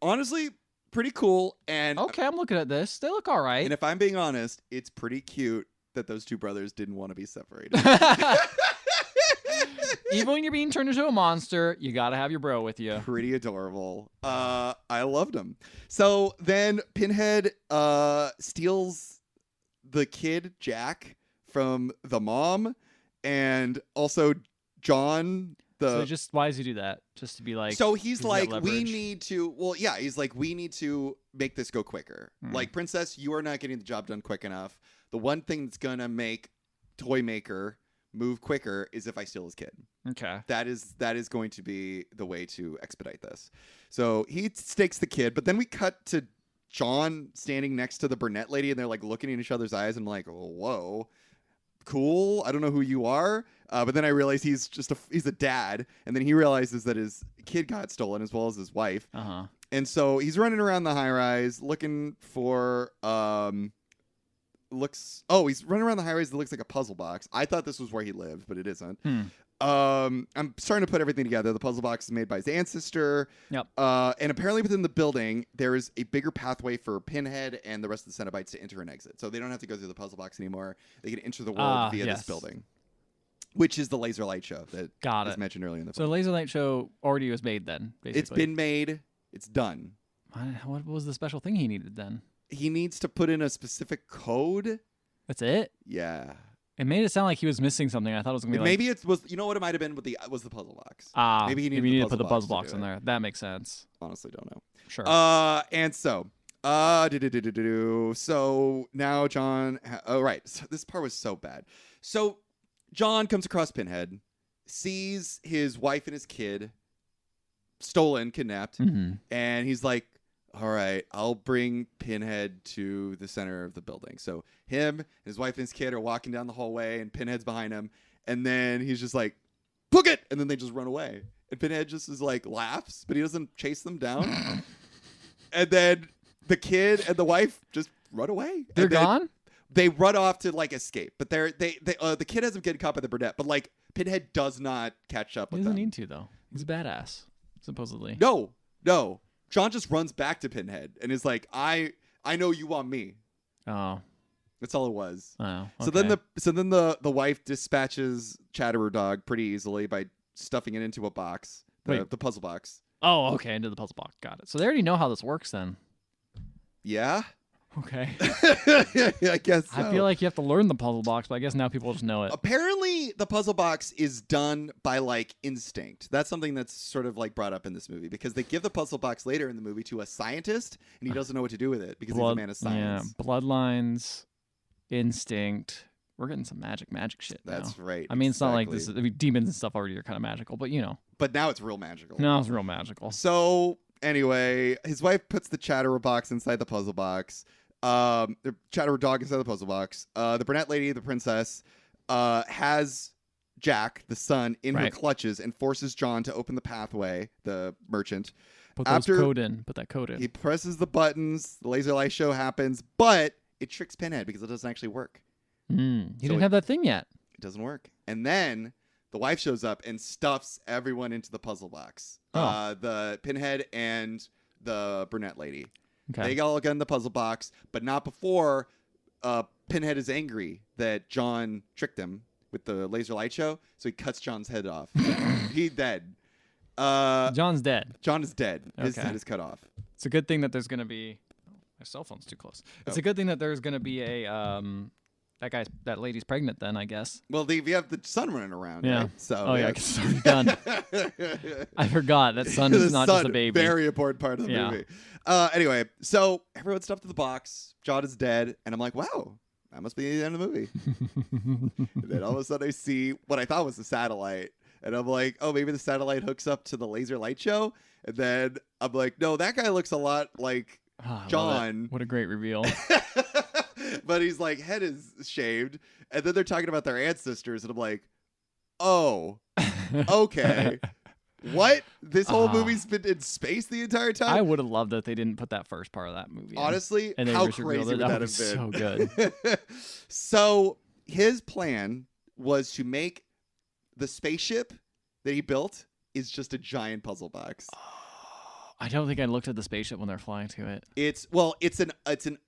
Honestly, pretty cool. And Okay, I'm looking at this. They look all right. and if I'm being honest, it's pretty cute that those two brothers didn't want to be separated. Even when you're being turned into a monster, you gotta have your bro with you. Pretty adorable. I loved them. So then Pinhead steals the kid Jack from the mom, and also John. So just why does he do that? Just to be like. So he's got like, we leverage? need to. Well, yeah, he's like, we need to make this go quicker. Like, Princess, you are not getting the job done quick enough. The one thing that's gonna make Toy Maker move quicker is if I steal his kid. Okay. That is going to be the way to expedite this. So he stakes the kid, but then we cut to John standing next to the brunette lady, and they're like looking in each other's eyes, and I'm like, oh, whoa, cool. I don't know who you are, but then I realize he's a dad, and then he realizes that his kid got stolen as well as his wife, and so he's running around the high rise looking for he's running around the high rise that looks like a puzzle box. I thought this was where he lived, but it isn't. I'm starting to put everything together. The puzzle box is made by his ancestor. Yep. And apparently within the building, there is a bigger pathway for Pinhead and the rest of the Cenobites to enter and exit. So they don't have to go through the puzzle box anymore. They can enter the world via this building, which is the laser light show that was mentioned earlier in the film. So the laser light show already was made then, basically. It's been made. It's done. What was the special thing he needed then? He needs to put in a specific code. That's it? Yeah. It made it sound like he was missing something. I thought it was going to be maybe it was, you know what it might have been with was the puzzle box. Maybe he needed to put the puzzle box in there. That makes sense. Honestly, don't know. Sure. And so, so now John, oh, right. So this part was so bad. So John comes across Pinhead, sees his wife and his kid stolen, kidnapped, and he's like, all right, I'll bring Pinhead to the center of the building. So him, his wife, and his kid are walking down the hallway, and Pinhead's behind him. And then he's just like, book it! And then they just run away. And Pinhead just is like, laughs, but he doesn't chase them down. And then the kid and the wife just run away. They're gone? They run off to like escape. But the kid ends up getting caught by the brunette. But like, Pinhead does not catch up with them. He doesn't need to, though. He's a badass, supposedly. No. John just runs back to Pinhead and is like, I know you want me. Oh. That's all it was. Oh. Okay. So then the wife dispatches Chatterer Dog pretty easily by stuffing it into a box, the puzzle box. Oh, okay, into the puzzle box. Got it. So they already know how this works then. Yeah. Okay. I guess so. I feel like you have to learn the puzzle box, but I guess now people just know it. Apparently, the puzzle box is done by like instinct. That's something that's sort of like brought up in this movie because they give the puzzle box later in the movie to a scientist, and he doesn't know what to do with it because he's a man of science. Yeah, bloodlines, instinct. We're getting some magic shit now. That's right. I mean, it's not like this. I mean, demons and stuff already are kind of magical, but you know. But now it's real magical. No, it's real magical. So anyway, his wife puts the chatterer box inside the puzzle box. The chatterer dog inside the puzzle box. The brunette lady, the princess, has Jack, the son, in her clutches and forces John to open the pathway, the merchant. Put that code in. He presses the buttons, the laser light show happens, but it tricks Pinhead because it doesn't actually work. He didn't have that thing yet. It doesn't work. And then the wife shows up and stuffs everyone into the puzzle box. The Pinhead and the brunette lady. Okay. They all get in the puzzle box, but not before Pinhead is angry that John tricked him with the laser light show, so he cuts John's head off. He's dead. John's dead. John is dead. His head is cut off. It's a good thing that there's going to be... my cell phone's too close. It's a good thing that there's going to be a... that lady's pregnant then, I guess. Well, we have the son running around, yeah. Right? So, oh, yeah, it's already done. I forgot. That son is not just a baby. Very important part of the movie. Anyway, so everyone's stuffed in the box. John is dead. And I'm like, wow, that must be the end of the movie. And then all of a sudden I see what I thought was the satellite. And I'm like, oh, maybe the satellite hooks up to the laser light show. And then I'm like, no, that guy looks a lot like John. What a great reveal. But he's like, head is shaved. And then they're talking about their ancestors. And I'm like, oh, okay. What? This whole movie's been in space the entire time? I would have loved that they didn't put that first part of that movie Honestly, in. How crazy would that have been? So good. So his plan was to make the spaceship that he built is just a giant puzzle box. I don't think I looked at the spaceship when they're flying to it. It's an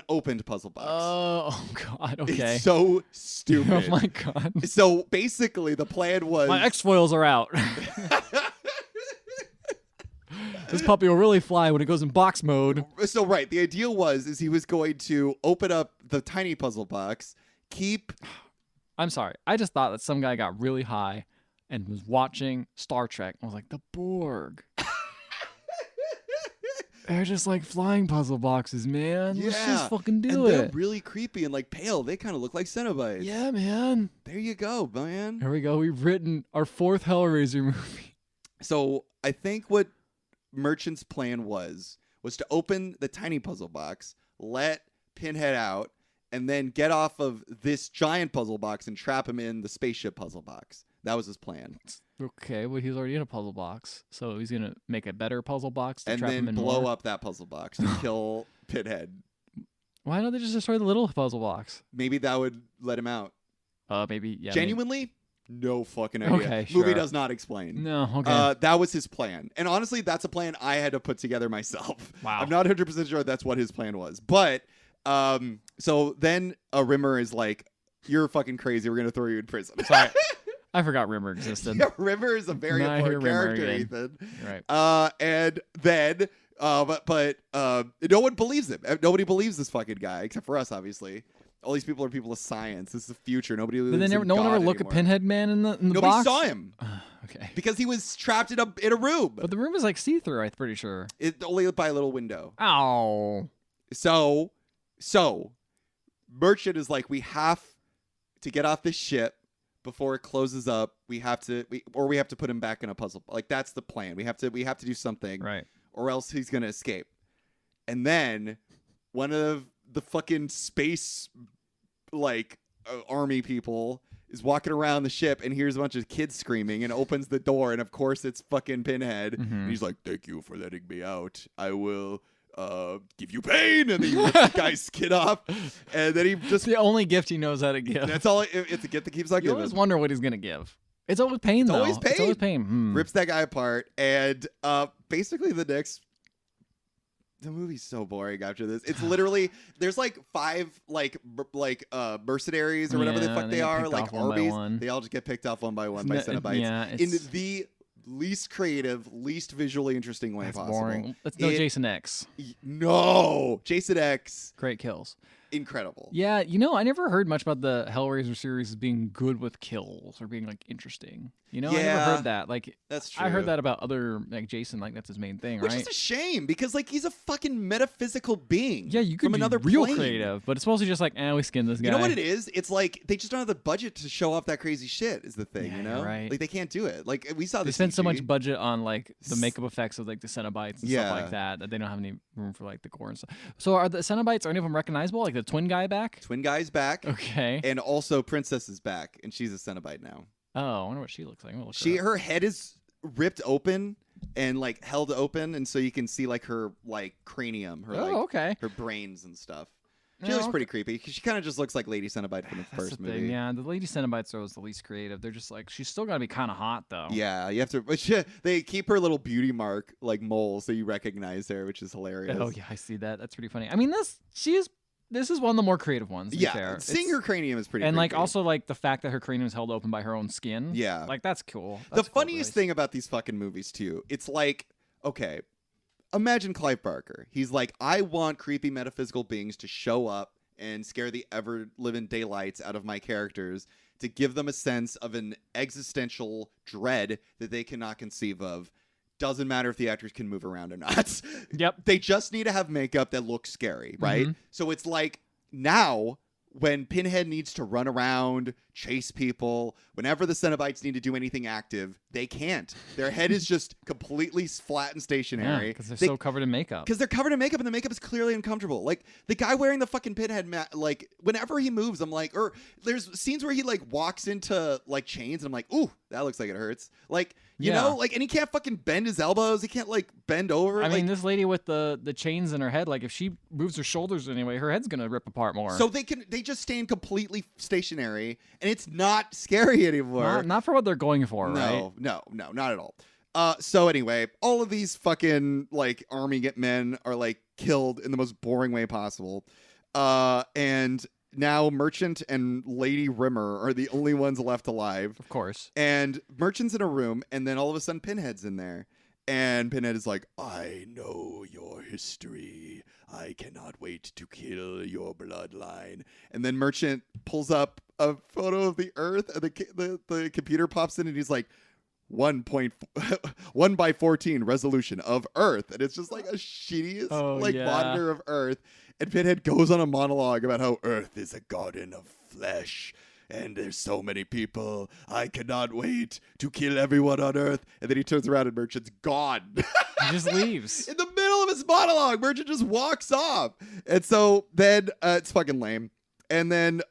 opened puzzle box. Oh God. Okay. It's so stupid. Oh my God. So basically the plan was my X-foils are out. This puppy will really fly when it goes in box mode. So right, the idea is he was going to open up the tiny puzzle box, I'm sorry. I just thought that some guy got really high and was watching Star Trek. I was like, the Borg. They're just like flying puzzle boxes, man. Yeah. Let's just fucking do and it. They're really creepy and like pale. They kind of look like Cenobites. Yeah, man. There you go, man. Here we go. We've written our 4th Hellraiser movie. So I think what Merchant's plan was to open the tiny puzzle box, let Pinhead out, and then get off of this giant puzzle box and trap him in the spaceship puzzle box. That was his plan. Okay, well, he's already in a puzzle box, so he's going to make a better puzzle box to and trap then him in blow more? up that puzzle box to kill Pinhead. Why don't they just destroy the little puzzle box? Maybe that would let him out. Maybe, yeah. Genuinely? No fucking idea. Okay, sure. Movie does not explain. No, okay. That was his plan. And honestly, that's a plan I had to put together myself. Wow. I'm not 100% sure that's what his plan was. But, so then Rimmer is like, you're fucking crazy. We're going to throw you in prison. Sorry. I forgot Rimmer existed. Yeah, Rimmer is a very important character, Ethan. Right. And then, but no one believes him. Nobody believes this fucking guy, except for us, obviously. All these people are people of science. This is the future. Nobody believes in no one God ever look anymore. at Pinhead Man in the Nobody box? saw him. Okay. Because he was trapped in a room. But the room is like see-through, I'm pretty sure. It only by a little window. Oh. So Merchant is like, we have to get off this ship before it closes up. We have to put him back in a puzzle. Like, that's the plan. We have to do something, right? Or else he's gonna escape. And then one of the fucking space army people is walking around the ship and hears a bunch of kids screaming and opens the door, and of course it's fucking Pinhead. Mm-hmm. And he's like, "Thank you for letting me out. I will give you pain." And then he rips the guy's skin off, and then he just the only gift he knows how to give. That's all. It's a gift that keeps on you giving. always wonder what he's gonna give. It's always pain, though. Always pain. It's always pain. Rips that guy apart, and basically the movie's so boring after this. It's literally there's like 5 mercenaries or whatever the fuck they are, like armies. They all just get picked off one by one by Cenobites. Yeah, in the least creative, least visually interesting way That's possible. boring. Let's know Jason X. No, Jason X, Great kills. incredible. Yeah, I never heard much about the Hellraiser series as being good with kills or being like interesting. I never Yeah, heard that. Like That's true. I heard that about other like Jason, like that's his main thing, Which right? is a shame because like he's a fucking metaphysical being. Yeah, you could from be another real plane. creative, but it's mostly just like, we skinned this guy. You know what it is? It's like they just don't have the budget to show off that crazy shit. Is the thing, Yeah, you know? you're right. Like they can't do it. Like we saw They this. spend so much budget on like the makeup effects of like the Cenobites and Yeah. stuff like that they don't have any room for like the gore and stuff. So are the Cenobites, are any of them recognizable? Like the twin guy back? Twin guy's back, Okay. and also Princess is back, and she's a Cenobite now. Oh, I wonder what she looks like. I'm gonna look her up. Her head is ripped open and like held open, and so you can see like her like cranium, her like okay. her brains and stuff. She Yeah, looks okay. pretty creepy. 'Cause she kind of just looks like Lady Cenobite from the That's first the movie. thing. Yeah, the Lady Cenobites are always the least creative. They're just like, she's still got to be kind of hot though. Yeah, you have to. But they keep her little beauty mark like mole, so you recognize her, which is hilarious. Oh yeah, I see that. That's pretty funny. I mean, this is one of the more creative ones. To be Yeah, fair. seeing It's- her cranium is pretty. and like creepy. also like the fact that her cranium is held open by her own skin. Yeah. like that's cool. The That's cool, funniest Bryce. thing about these fucking movies too, it's like, okay, imagine Clive Barker. He's like, I want creepy metaphysical beings to show up and scare the ever living daylights out of my characters to give them a sense of an existential dread that they cannot conceive of. Doesn't matter if the actors can move around or not. Yep. They just need to have makeup that looks scary, right? Mhm. So it's like now when Pinhead needs to run around, chase people, whenever the Cenobites need to do anything active, they can't. Their head is just completely flat and stationary. because they're so covered in makeup. Because they're covered in makeup, and the makeup is clearly uncomfortable. Like the guy wearing the fucking Pinhead, like whenever he moves, I'm like, or there's scenes where he like walks into like chains, and I'm like, ooh, that looks like it hurts. Like you Yeah. know, like, and he can't fucking bend his elbows. He can't like bend over. I like, mean, this lady with the chains in her head, like if she moves her shoulders anyway, her head's gonna rip apart more. so they just stand completely stationary, and it's not scary anymore. not for what they're going for, right? No, not at all. So anyway, all of these fucking like army men are like killed in the most boring way possible. And now Merchant and Lady Rimmer are the only ones left alive. Of course. And Merchant's in a room, and then all of a sudden Pinhead's in there. And Pinhead is like, I know your history. I cannot wait to kill your bloodline. And then Merchant pulls up a photo of the Earth, and the computer pops in, and he's like, 1 by 14 resolution of Earth. And it's just like a shittiest monitor of Earth. And Pinhead goes on a monologue about how Earth is a garden of flesh. And there's so many people. I cannot wait to kill everyone on Earth. And then he turns around and Merchant's gone. He just leaves. In the middle of his monologue, Merchant just walks off. And so then it's fucking lame. And then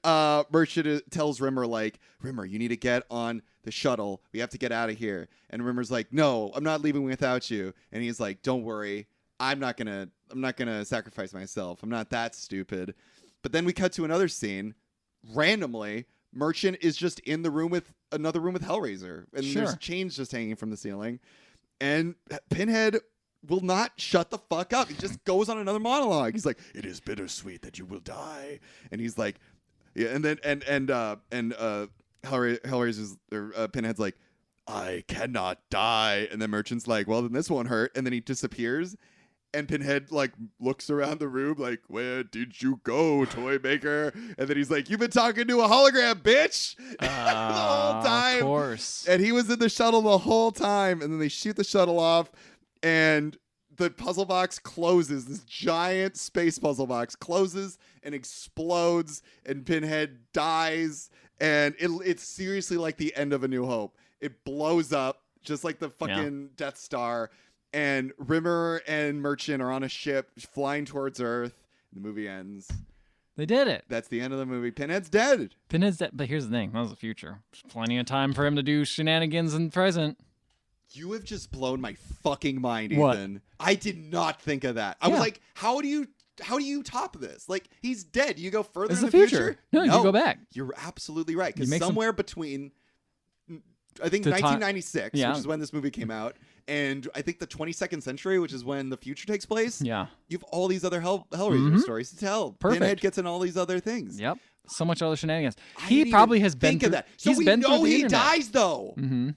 Merchant tells Rimmer, like, Rimmer, you need to get on the shuttle. We have to get out of here. And Rimmer's like, no, I'm not leaving without you. And he's like, don't worry. I'm not gonna sacrifice myself. I'm not that stupid. But then we cut to another scene. Randomly, Merchant is just in the room with another room with Hellraiser. And there's chains just hanging from the ceiling. And Pinhead will not shut the fuck up. He just goes on another monologue. He's like, it is bittersweet that you will die. And he's like, yeah, and then Hellraiser's Pinhead's like, I cannot die. And then Merchant's like, well, then this won't hurt. And then he disappears. And Pinhead like looks around the room like, where did you go, toy maker? And then he's like, you've been talking to a hologram, bitch. The whole time. Of course. And he was in the shuttle the whole time. And then they shoot the shuttle off, and the puzzle box closes. This giant space puzzle box closes and explodes, and Pinhead dies. And it's seriously like the end of A New Hope. It blows up just like the fucking Death Star. And Rimmer and Merchant are on a ship flying towards Earth. The movie ends. They did it. That's the end of the movie. Pinhead's dead. Pinhead's dead. But here's the thing. That was the future. There's plenty of time for him to do shenanigans in the present. You have just blown my fucking mind, What? Ethan. I did not think of that. I was like, how do you top this? Like, he's dead. You go further It's in the the future. No, you go back. You're absolutely right. You Because make somewhere between, I think, The 1996, Yeah. which is when this movie came out, and I think the 22nd century, which is when the future takes place, Yeah. you have all these other Hellraiser stories to tell. Perfect. Pinhead gets in all these other things. Yep. So much other shenanigans. I He didn't probably even has been think through of that. So he's we been know through the he internet. dies, though. Mm-hmm.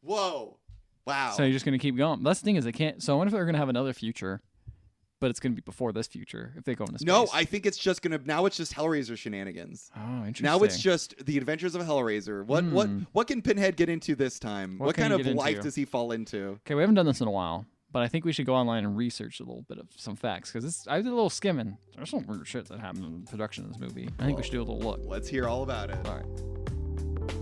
Whoa. Wow. So you're just gonna keep going. That's the thing is they can't. So I wonder if they're gonna have another future, but it's gonna be before this future if they go into space. No, I think it's just gonna. Now it's just Hellraiser shenanigans. Oh, interesting. Now it's just the adventures of Hellraiser. What can Pinhead get into this time? What can kind he of get life into? does he fall into? Okay, we haven't done this in a while, but I think we should go online and research a little bit of some facts because I did a little skimming. There's some weird shit that happened in production of this movie. I think we should do a little look. Let's hear all about it. All right.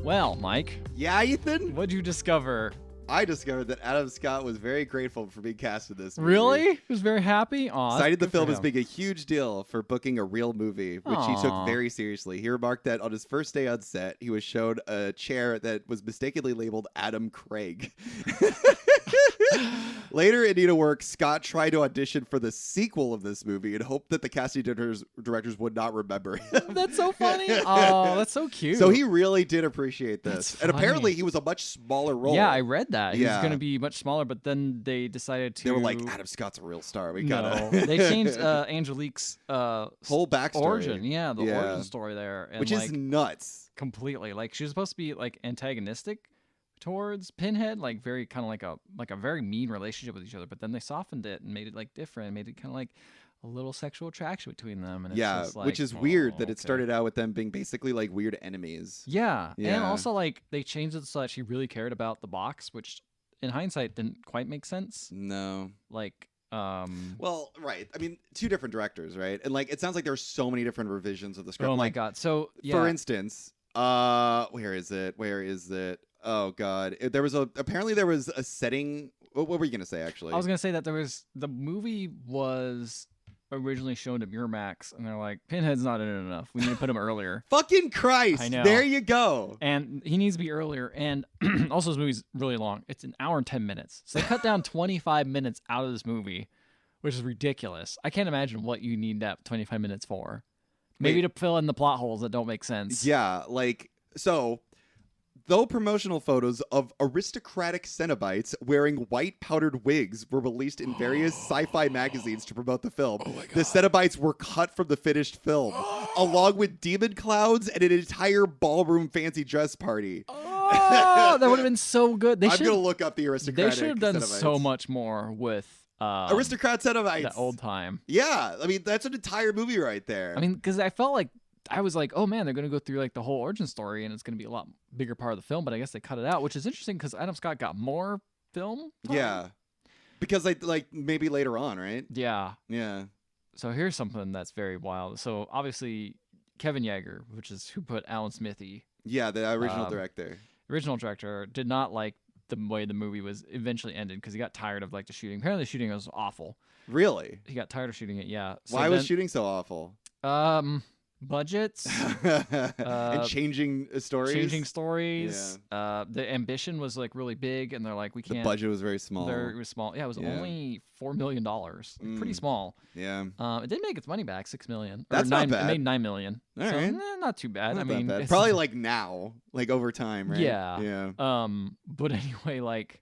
Well, Mike, Yeah, Ethan. what'd you discover? I discovered that Adam Scott was very grateful for being cast in this movie. Really? He was very happy? Aw, Cited the good for film as him. being a huge deal for booking a real movie, which he took Aw. very seriously. He remarked that on his first day on set, he was shown a chair that was mistakenly labeled Adam Craig. Later in Need of Work, Scott tried to audition for the sequel of this movie and hoped that the casting directors would not remember him. That's so funny. Oh, that's so cute. So he really did appreciate this. That's And apparently funny. he was a much smaller role. Yeah, I read that. He was Yeah. going to be much smaller, but then they decided to. They were like, Adam Scott's a real star. We No, gotta. they changed Angelique's Whole backstory. origin. Yeah, the Yeah. origin story there, and Which like is nuts. completely like she was supposed to be like antagonistic towards Pinhead, like very kind of like a very mean relationship with each other. But then they softened it and made it like different, made it kind of like a little sexual attraction between them. And it's Yeah, just like, which is weird oh, that it okay. started out with them being basically like weird enemies. Yeah, and Yeah. also like they changed it so that she really cared about the box, which in hindsight didn't quite make sense. No. Like, Well, right. I mean, two different directors, right? And like it sounds like there's so many different revisions of the script. oh my Like, god. So yeah, for instance, where is it? Oh god. Apparently there was a setting. What were you going to say actually? I was gonna say that the movie was originally shown at Miramax, and they're like, Pinhead's not in it enough. We need to put him earlier. Fucking Christ. I know. There you go. And he needs to be earlier. And also, this movie's really long. It's an hour and 10 minutes. So they cut down 25 minutes out of this movie, which is ridiculous. I can't imagine what you need that 25 minutes for. Maybe to fill in the plot holes that don't make sense. Yeah, like so though promotional photos of aristocratic Cenobites wearing white powdered wigs were released in various sci-fi magazines to promote the film, the Cenobites were cut from the finished film, along with demon clowns and an entire ballroom fancy dress party. Oh, that would have been so good. I'm gonna look up the They aristocratic should have done Cenobites. so much more with Aristocrat Cenobites. that old time. Yeah, I mean that's an entire movie right there. I mean, because I felt like I was like, oh man, they're gonna go through like the whole origin story, and it's gonna be a lot bigger part of the film. But I guess they cut it out, which is interesting because Adam Scott got more film time. yeah, because like maybe later on, right? Yeah. Yeah. So here's something that's very wild. So obviously, Kevin Yeager, which is who put Alan Smithy, Yeah, the original director. original director, did not like the way the movie was eventually ended because he got tired of like the shooting. Apparently, the shooting was awful. Really? He got tired of shooting it. Yeah. So Why was then- shooting so awful? budgets? And changing stories. Changing stories. The ambition was like really big, and they're like, we The can't. budget was very small. It was small. Yeah, it was Yeah. only $4 million. Pretty small. Yeah. It did make its money back, $6 million. Or That's not 9, bad. It made $9 million. All So, right. not too bad. Not I that mean, bad. it's- Probably like now, like over time, right? Yeah. Yeah. But anyway, like,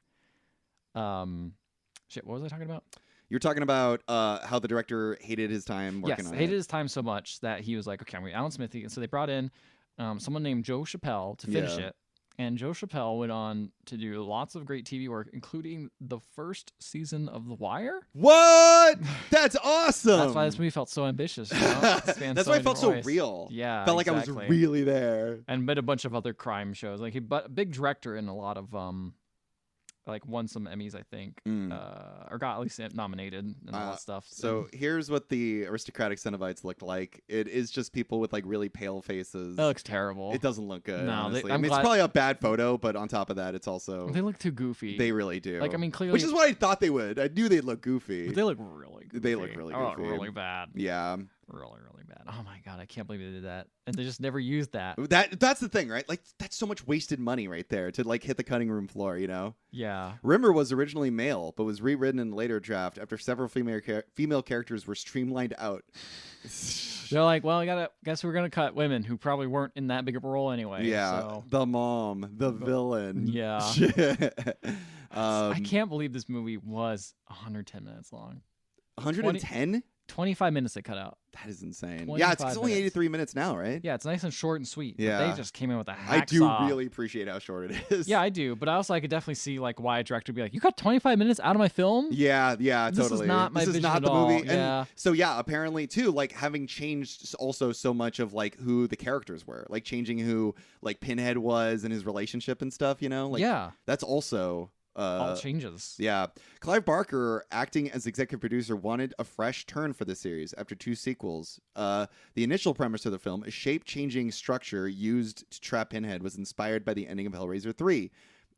shit. What was I talking about? You're talking about how the director hated his time working Yes, on hated it. his time so much that he was like, okay, I'm going to Alan Smithy. And so they brought in someone named Joe Chappelle to finish Yeah. it. And Joe Chappelle went on to do lots of great TV work, including the first season of The Wire. What? That's awesome. That's why this movie felt so ambitious. You know? It spanned That's so why it many felt so different ways. real. Yeah, Felt like I exactly. was really there. And made a bunch of other crime shows. Like but a big director in a lot of like won some Emmys, I think, or got at least nominated and all that stuff. So here's what the aristocratic Cenobites looked like. It is just people with like really pale faces. that looks terrible. It doesn't look good. No, honestly. I'm I mean, glad- it's probably a bad photo, but on top of that, it's also They look too goofy. they really do. Like, I mean, clearly, which is what I thought they would. I knew they'd look goofy. but they look really goofy. They look really Oh, goofy. really bad. Yeah. really, really bad. Oh my god, I can't believe they did that, and they just never used that. That's the thing, right? Like that's so much wasted money right there to like hit the cutting room floor, you know? Yeah. Rimmer was originally male, but was rewritten in a later draft after several female characters were streamlined out. They're like, well, guess we're gonna cut women who probably weren't in that big of a role anyway. Yeah, so. the mom, the villain. Yeah. I Um, can't believe this movie was 110 minutes long. 110? 25 minutes they cut out. That is insane. Yeah, it's 25 only minutes. 83 minutes now, right? Yeah, it's nice and short and sweet. Yeah. But they just came in with a hacksaw. I do really appreciate how short it is. Yeah, I do. But I also I could definitely see like why a director would be like, you cut 25 minutes out of my film? Yeah, This totally. is not my This is vision not at the movie. all. And Yeah. so yeah, apparently too, like having changed also so much of like who the characters were, like changing who like Pinhead was and his relationship and stuff, you know? Like Yeah. that's also All changes. yeah. Clive Barker, acting as executive producer, wanted a fresh turn for the series after 2 sequels. The initial premise of the film, a shape-changing structure used to trap Pinhead, was inspired by the ending of Hellraiser 3.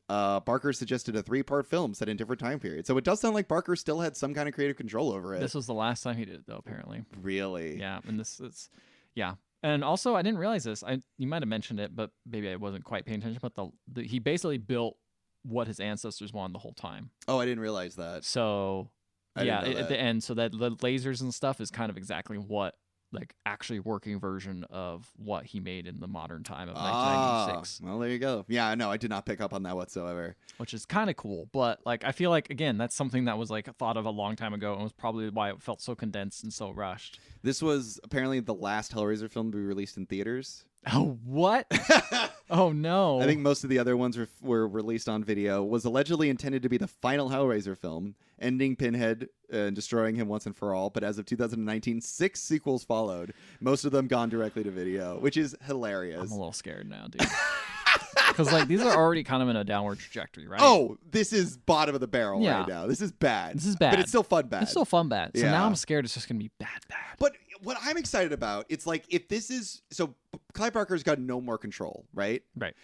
Barker suggested a 3-part film set in different time periods. So it does sound like Barker still had some kind of creative control over it. This was the last time he did it, though, apparently. Really? Yeah, and this is, yeah. And also, I didn't realize this. You might have mentioned it, but maybe I wasn't quite paying attention. But he basically built what his ancestors wanted the whole time. Oh, I didn't realize that. So, I yeah, didn't know at that. the end, so that the lasers and stuff is kind of exactly what, like, actually working version of what he made in the modern time of 1996, Well, there you go. Yeah, no, I did not pick up on that whatsoever. which is kind of cool. But, like, I feel like, again, that's something that was, like, thought of a long time ago and was probably why it felt so condensed and so rushed. This was apparently the last Hellraiser film to be released in theaters. Oh, what? Oh, no. I think most of the other ones were released on video. Was allegedly intended to be the final Hellraiser film, ending Pinhead and destroying him once and for all. But as of 2019, 6 sequels followed. Most of them gone directly to video, which is hilarious. I'm a little scared now, dude. Because, like, these are already kind of in a downward trajectory, right? Oh, this is bottom of the barrel Yeah. right now. This is bad. This is bad. But it's still fun bad. It's still fun bad. So Yeah. now I'm scared it's just going to be bad. But what I'm excited about, it's like if this is so Clive Barker's got no more control, right? Right.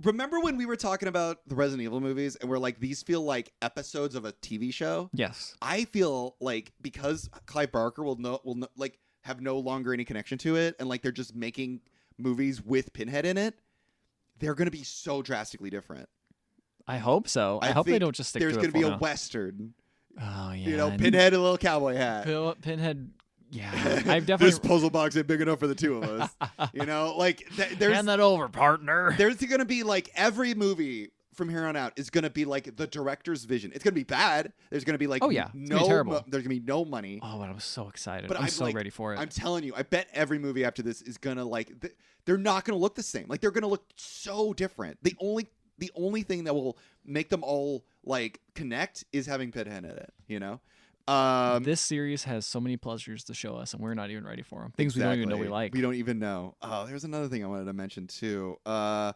Remember when we were talking about the Resident Evil movies and we're like, these feel like episodes of a TV show? Yes. I feel like because Clive Barker will like have no longer any connection to it, and like they're just making movies with Pinhead in it, they're going to be so drastically different. I hope so. I hope they think don't just stick to it. there's going to be a for now. Western, Oh, yeah. you know, and Pinhead in a little cowboy hat. Pinhead. Yeah. I've definitely. This puzzle box ain't big enough for the two of us. You know, like there's Hand that over, partner. there's going to be like every movie from here on out is going to be like the director's vision. It's going to be bad. There's going to be like Oh, yeah. It's gonna be terrible. there's going to be no money. Oh, but I'm so excited. But I'm I'm so like- ready for it. I'm telling you, I bet every movie after this is going to like they're not going to look the same. Like they're going to look so different. The only thing that will make them all like connect is having Pinhead in it, you know? This series has so many pleasures to show us, and we're not even ready for them. Things we don't even know we Exactly. like. We don't even know. Oh, there's another thing I wanted to mention too. Oh,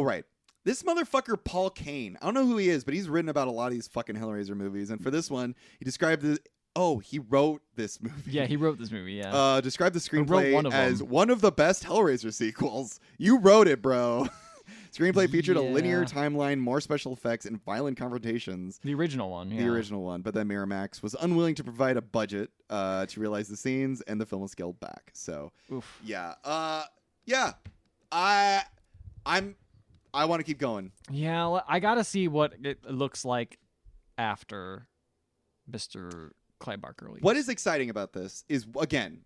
right. This motherfucker, Paul Kane. I don't know who he is, but he's written about a lot of these fucking Hellraiser movies. And for this one, he described the. Oh, he wrote this movie. Yeah, he wrote this movie. Yeah. Described the wrote screenplay one of as them. one of the best Hellraiser sequels. You wrote it, bro. Screenplay featured a linear Yeah. timeline, more special effects, and violent confrontations. The original one. Yeah. The original one, but then Miramax was unwilling to provide a budget to realize the scenes, and the film was scaled back. So, Oof. yeah, yeah, I want to keep going. Yeah, I gotta see what it looks like after Mr. Clive Barker leaves. What is exciting about this is, again,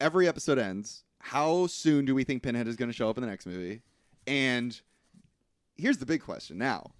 every episode ends. How soon do we think Pinhead is going to show up in the next movie? And here's the big question now.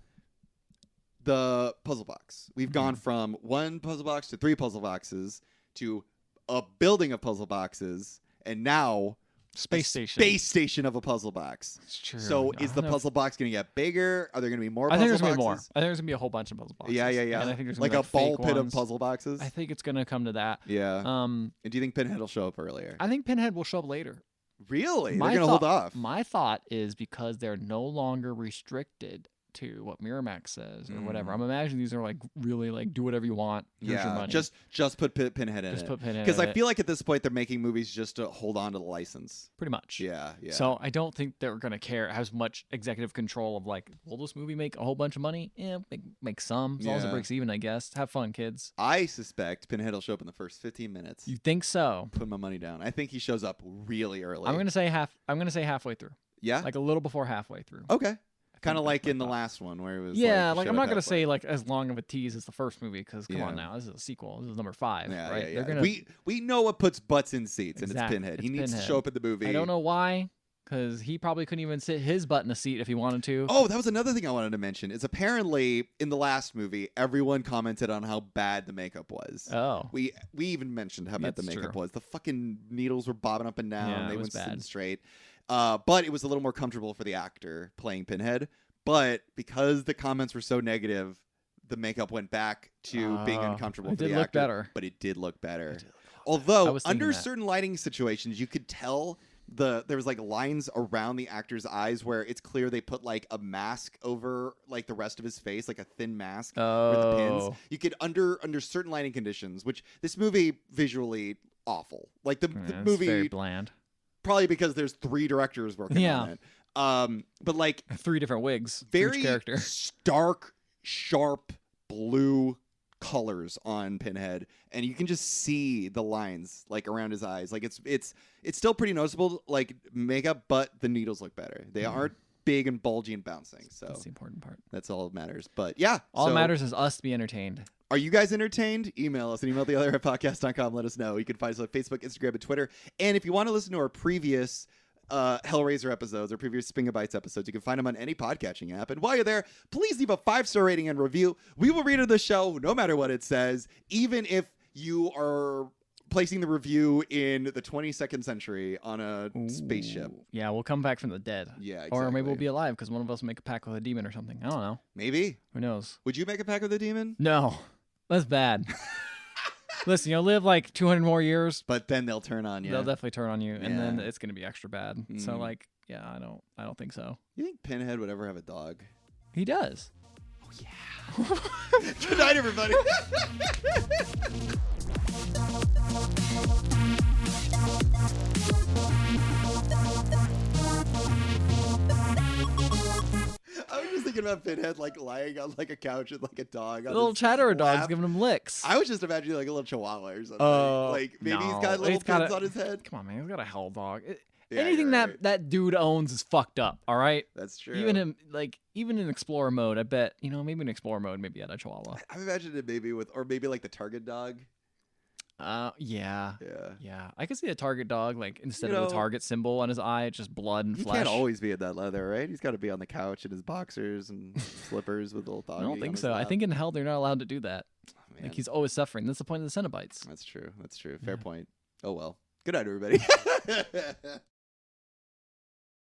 The puzzle box. We've gone from 1 puzzle box to 3 puzzle boxes to a building of puzzle boxes, and now Space a station? space station of a puzzle box. It's true. So I is don't the know if- puzzle box going to get bigger? Are there going to be more I puzzle think there's boxes? gonna be more. I think there's gonna be a whole bunch of puzzle boxes. Yeah. And I think there's gonna Like be a ball fake pit of ones. puzzle boxes? I think it's gonna come to that. Yeah. Um, And do you think Pinhead will show up earlier? I think Pinhead will show up later. Really? My They're going to hold thought- off. My thought is because they're no longer restricted to what Miramax says or whatever. I'm imagining these are like really like do whatever you want. Here's your money. Just put Pinhead in it. Just put Pinhead in it. Because I feel like at this point they're making movies just to hold on to the license. Pretty much. Yeah. So I don't think they're gonna care as much executive control of like, will this movie make a whole bunch of money? Yeah, make some. As long as it breaks even, I guess. Have fun, kids. I suspect Pinhead will show up in the first 15 minutes. You think so? Put my money down. I think he shows up really early. I'm gonna say halfway through. Yeah. Like a little before halfway through. Okay. Kind of like in the last one where it was. Yeah, like I'm not gonna say like as long of a tease as the first movie because come on Yeah. now, this is a sequel. This is number 5, Yeah, right? yeah, yeah. They're gonna. We know what puts butts in seats, and Exactly. it's Pinhead. It's He needs to Pinhead. show up in the movie. I don't know why, because he probably couldn't even sit his butt in a seat if he wanted to. Oh, that was another thing I wanted to mention. Is apparently in the last movie, everyone commented on how bad the makeup was. Oh. We even mentioned how bad the It's makeup true. was. The fucking needles were bobbing up and down. Yeah, They it went was sitting bad. straight. But it was a little more comfortable for the actor playing Pinhead. But because the comments were so negative, the makeup went back to being uncomfortable it for did the look actor. better. But it did look better. I Although was thinking under that. certain lighting situations, you could tell there was like lines around the actor's eyes where it's clear they put like a mask over like the rest of his face, like a thin mask with the pins. Oh. You could under certain lighting conditions, which this movie visually awful. Like the It's movie very bland. probably because there's 3 directors working on it. But like 3 different wigs for very each character. stark, sharp blue colors on Pinhead, and you can just see the lines like around his eyes. Like it's still pretty noticeable, like makeup, but the needles look better. They aren't big and bulgy and bouncing. So That's the important part. that's all that matters. But yeah, All so that matters is us to be entertained. are you guys entertained? Email us at emailtheotherpodcast.com. Let us know. You can find us on Facebook, Instagram, and Twitter. And if you want to listen to our previous Hellraiser episodes or previous Spingabytes episodes, you can find them on any podcatching app. And while you're there, please leave a 5-star rating and review. We will read it on the show no matter what it says, even if you are placing the review in the 22nd century on a spaceship. Yeah, we'll come back from the dead. Yeah, exactly. Or maybe we'll be alive because one of us will make a pact with a demon or something. I don't know. Maybe. Who knows? Would you make a pact with a demon? No, that's bad. Listen, you'll live like 200 more years. But then they'll turn on you. They'll definitely turn on you, and then Yeah. it's gonna be extra bad. So like, yeah, I don't think so. You think Pinhead would ever have a dog? He does. Good night, everybody. I was just thinking about Pinhead like lying on like a couch with like a dog. On Little his chatterer dog's lap. giving him licks. I was just imagining like a little chihuahua or something. Like maybe he's no. got little He's got pins a- on his head. Come on, man. He's got a hell dog. Yeah, Anything you're that right. that dude owns is fucked up. All right. That's true. Even in Explorer mode, I bet maybe in Explorer mode, maybe had a chihuahua. I've imagined it maybe with, or maybe like the Target dog. Yeah. Yeah. I could see a target dog like instead You of know, the target symbol on his eye, it's just blood and He flesh. can't always be in that leather, right? He's got to be on the couch in his boxers and slippers with a little dog. I don't think so. I think in hell they're not allowed to do that. Man. Like he's always suffering. That's the point of the Cenobites. That's true. That's true. Fair point. Oh well. Good night, everybody.